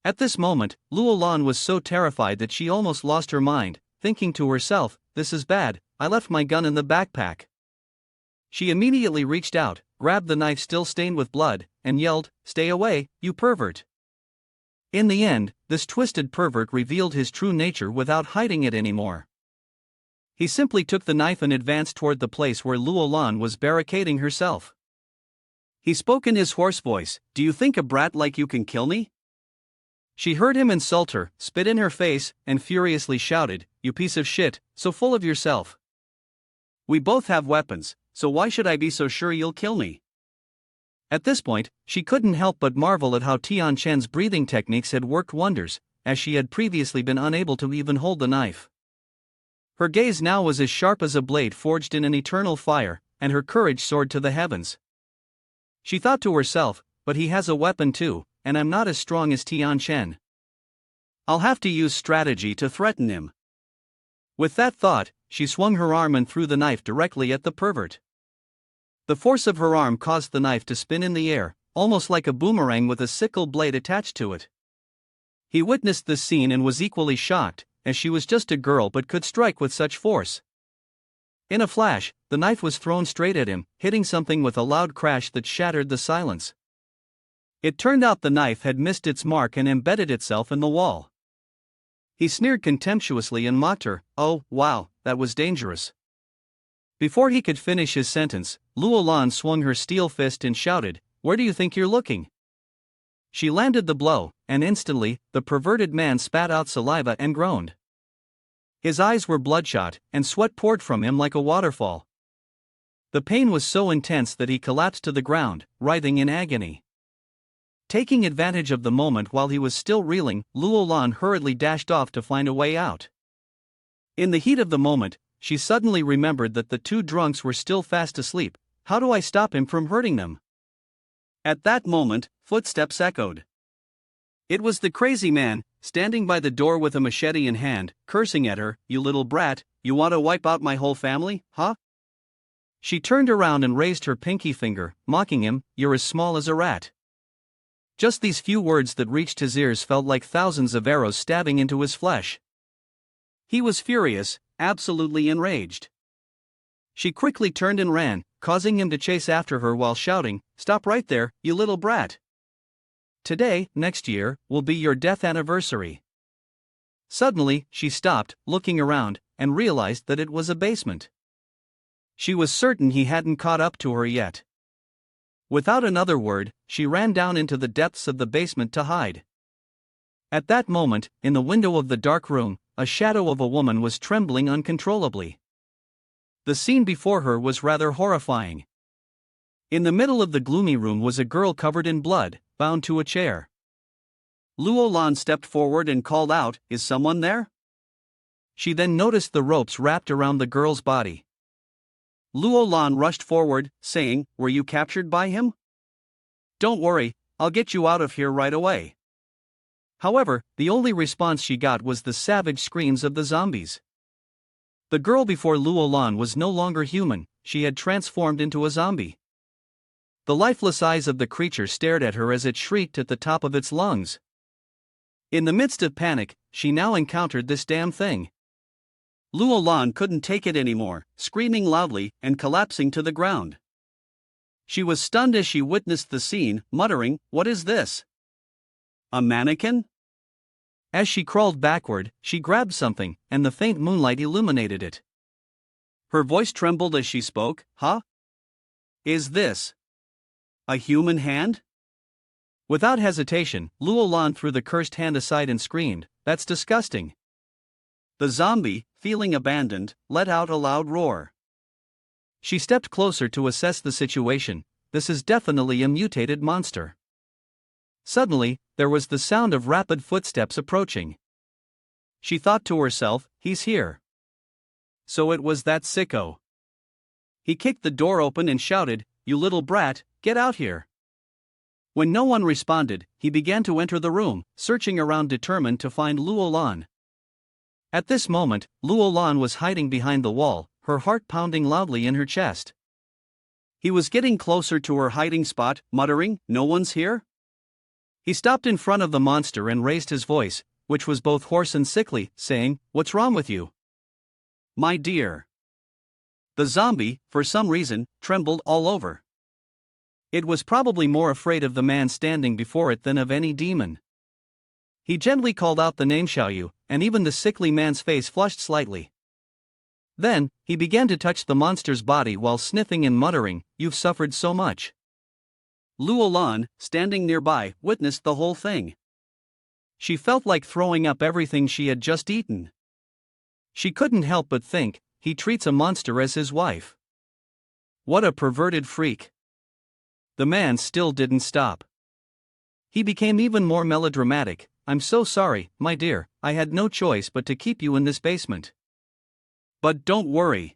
At this moment, Luolan was so terrified that she almost lost her mind, thinking to herself, "This is bad, I left my gun in the backpack." She immediately reached out, grabbed the knife still stained with blood, and yelled, "Stay away, you pervert." In the end, this twisted pervert revealed his true nature without hiding it anymore. He simply took the knife and advanced toward the place where Luolan was barricading herself. He spoke in his hoarse voice, "Do you think a brat like you can kill me?" She heard him insult her, spit in her face, and furiously shouted, "You piece of shit, so full of yourself. We both have weapons, so why should I be so sure you'll kill me?" At this point, she couldn't help but marvel at how Tian Chen's breathing techniques had worked wonders, as she had previously been unable to even hold the knife. Her gaze now was as sharp as a blade forged in an eternal fire, and her courage soared to the heavens. She thought to herself, "But he has a weapon too, and I'm not as strong as Tian Chen. I'll have to use strategy to threaten him." With that thought, she swung her arm and threw the knife directly at the pervert. The force of her arm caused the knife to spin in the air, almost like a boomerang with a sickle blade attached to it. He witnessed this scene and was equally shocked, as she was just a girl but could strike with such force. In a flash, the knife was thrown straight at him, hitting something with a loud crash that shattered the silence. It turned out the knife had missed its mark and embedded itself in the wall. He sneered contemptuously and mocked her, "Oh, wow, that was dangerous." Before he could finish his sentence, Luolan swung her steel fist and shouted, "Where do you think you're looking?" She landed the blow, and instantly, the perverted man spat out saliva and groaned. His eyes were bloodshot, and sweat poured from him like a waterfall. The pain was so intense that he collapsed to the ground, writhing in agony. Taking advantage of the moment while he was still reeling, Luolan hurriedly dashed off to find a way out. In the heat of the moment, she suddenly remembered that the two drunks were still fast asleep. How do I stop him from hurting them? At that moment, footsteps echoed. It was the crazy man, standing by the door with a machete in hand, cursing at her, "You little brat, you want to wipe out my whole family, huh?" She turned around and raised her pinky finger, mocking him, "You're as small as a rat." Just these few words that reached his ears felt like thousands of arrows stabbing into his flesh. He was furious, absolutely enraged. She quickly turned and ran, causing him to chase after her while shouting, "Stop right there, you little brat. Today, next year, will be your death anniversary." Suddenly, she stopped, looking around, and realized that it was a basement. She was certain he hadn't caught up to her yet. Without another word, she ran down into the depths of the basement to hide. At that moment, in the window of the dark room, a shadow of a woman was trembling uncontrollably. The scene before her was rather horrifying. In the middle of the gloomy room was a girl covered in blood, bound to a chair. Luo Lan stepped forward and called out, "Is someone there?" She then noticed the ropes wrapped around the girl's body. Luo Lan rushed forward, saying, "Were you captured by him? Don't worry, I'll get you out of here right away." However, the only response she got was the savage screams of the zombies. The girl before Luo Lan was no longer human, she had transformed into a zombie. The lifeless eyes of the creature stared at her as it shrieked at the top of its lungs. In the midst of panic, she now encountered this damn thing. Luo Lan couldn't take it anymore, screaming loudly and collapsing to the ground. She was stunned as she witnessed the scene, muttering, "What is this? A mannequin?" As she crawled backward, she grabbed something, and the faint moonlight illuminated it. Her voice trembled as she spoke. "Huh? Is this a human hand?" Without hesitation, Luo Lan threw the cursed hand aside and screamed, "That's disgusting." The zombie, feeling abandoned, let out a loud roar. She stepped closer to assess the situation. This is definitely a mutated monster. Suddenly, there was the sound of rapid footsteps approaching. She thought to herself, "He's here." So it was that sicko. He kicked the door open and shouted, "You little brat, get out here." When no one responded, he began to enter the room, searching around determined to find Luo Lan. At this moment, Luo Lan was hiding behind the wall, her heart pounding loudly in her chest. He was getting closer to her hiding spot, muttering, "No one's here?" He stopped in front of the monster and raised his voice, which was both hoarse and sickly, saying, "What's wrong with you?" "My dear." The zombie, for some reason, trembled all over. It was probably more afraid of the man standing before it than of any demon. He gently called out the name Xiaoyu, and even the sickly man's face flushed slightly. Then, he began to touch the monster's body while sniffing and muttering, "You've suffered so much." Luo Lan, standing nearby, witnessed the whole thing. She felt like throwing up everything she had just eaten. She couldn't help but think, he treats a monster as his wife. What a perverted freak. The man still didn't stop. He became even more melodramatic. "I'm so sorry, my dear, I had no choice but to keep you in this basement. But don't worry."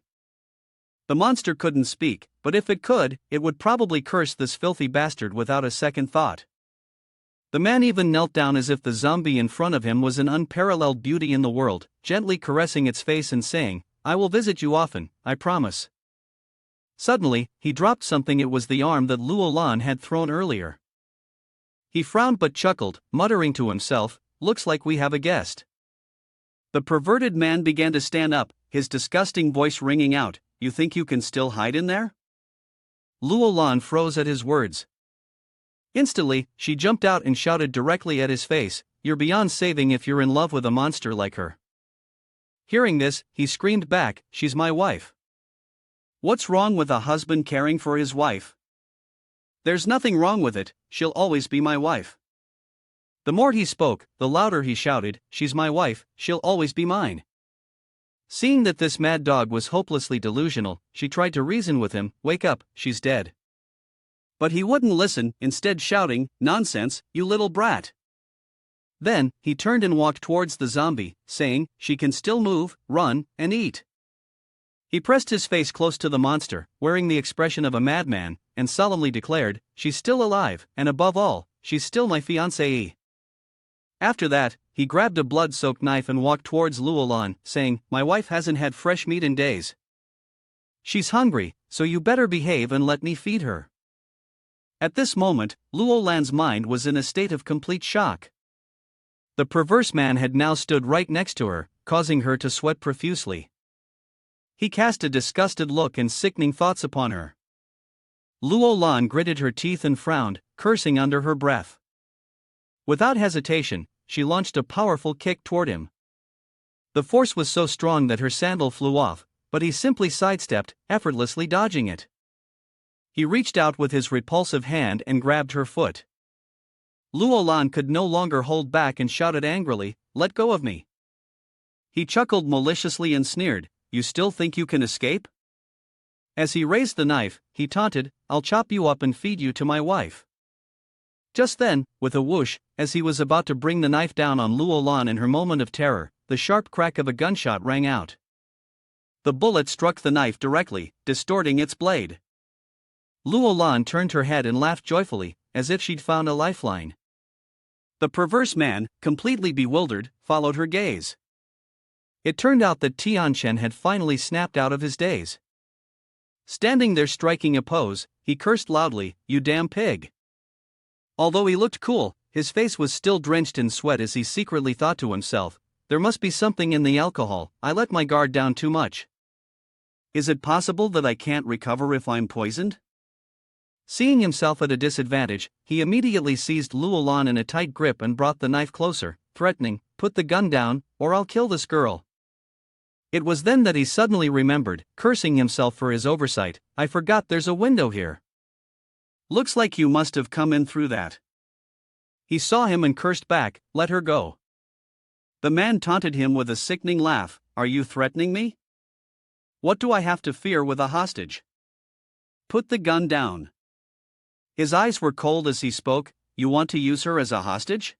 The monster couldn't speak, but if it could, it would probably curse this filthy bastard without a second thought. The man even knelt down as if the zombie in front of him was an unparalleled beauty in the world, gently caressing its face and saying, "I will visit you often, I promise." Suddenly, he dropped something. It was the arm that Luo Lan had thrown earlier. He frowned but chuckled, muttering to himself, "Looks like we have a guest." The perverted man began to stand up, his disgusting voice ringing out, "You think you can still hide in there?" Luo Lan froze at his words. Instantly, she jumped out and shouted directly at his face, "You're beyond saving if you're in love with a monster like her." Hearing this, he screamed back, "She's my wife." "What's wrong with a husband caring for his wife?" "There's nothing wrong with it, she'll always be my wife." The more he spoke, the louder he shouted, "She's my wife, she'll always be mine." Seeing that this mad dog was hopelessly delusional, she tried to reason with him, "Wake up, she's dead." But he wouldn't listen, instead shouting, "Nonsense, you little brat." Then, he turned and walked towards the zombie, saying, "She can still move, run, and eat." He pressed his face close to the monster, wearing the expression of a madman, and solemnly declared, "She's still alive, and above all, she's still my fiancée." After that, he grabbed a blood-soaked knife and walked towards Luo Lan, saying, "My wife hasn't had fresh meat in days. She's hungry, so you better behave and let me feed her." At this moment, Luo Lan's mind was in a state of complete shock. The perverse man had now stood right next to her, causing her to sweat profusely. He cast a disgusted look and sickening thoughts upon her. Luo Lan gritted her teeth and frowned, cursing under her breath. Without hesitation, she launched a powerful kick toward him. The force was so strong that her sandal flew off, but he simply sidestepped, effortlessly dodging it. He reached out with his repulsive hand and grabbed her foot. Luo Lan could no longer hold back and shouted angrily, "Let go of me." He chuckled maliciously and sneered, "You still think you can escape?" As he raised the knife, he taunted, "I'll chop you up and feed you to my wife." Just then, with a whoosh, as he was about to bring the knife down on Luo Lan in her moment of terror, the sharp crack of a gunshot rang out. The bullet struck the knife directly, distorting its blade. Luo Lan turned her head and laughed joyfully, as if she'd found a lifeline. The perverse man, completely bewildered, followed her gaze. It turned out that Tianchen had finally snapped out of his daze. Standing there striking a pose, he cursed loudly, "You damn pig." Although he looked cool, his face was still drenched in sweat as he secretly thought to himself, "There must be something in the alcohol, I let my guard down too much. Is it possible that I can't recover if I'm poisoned?" Seeing himself at a disadvantage, he immediately seized Luo Lan in a tight grip and brought the knife closer, threatening, "Put the gun down, or I'll kill this girl." It was then that he suddenly remembered, cursing himself for his oversight, "I forgot there's a window here. Looks like you must have come in through that." He saw him and cursed back, "Let her go." The man taunted him with a sickening laugh, "Are you threatening me? What do I have to fear with a hostage? Put the gun down." His eyes were cold as he spoke, "You want to use her as a hostage?"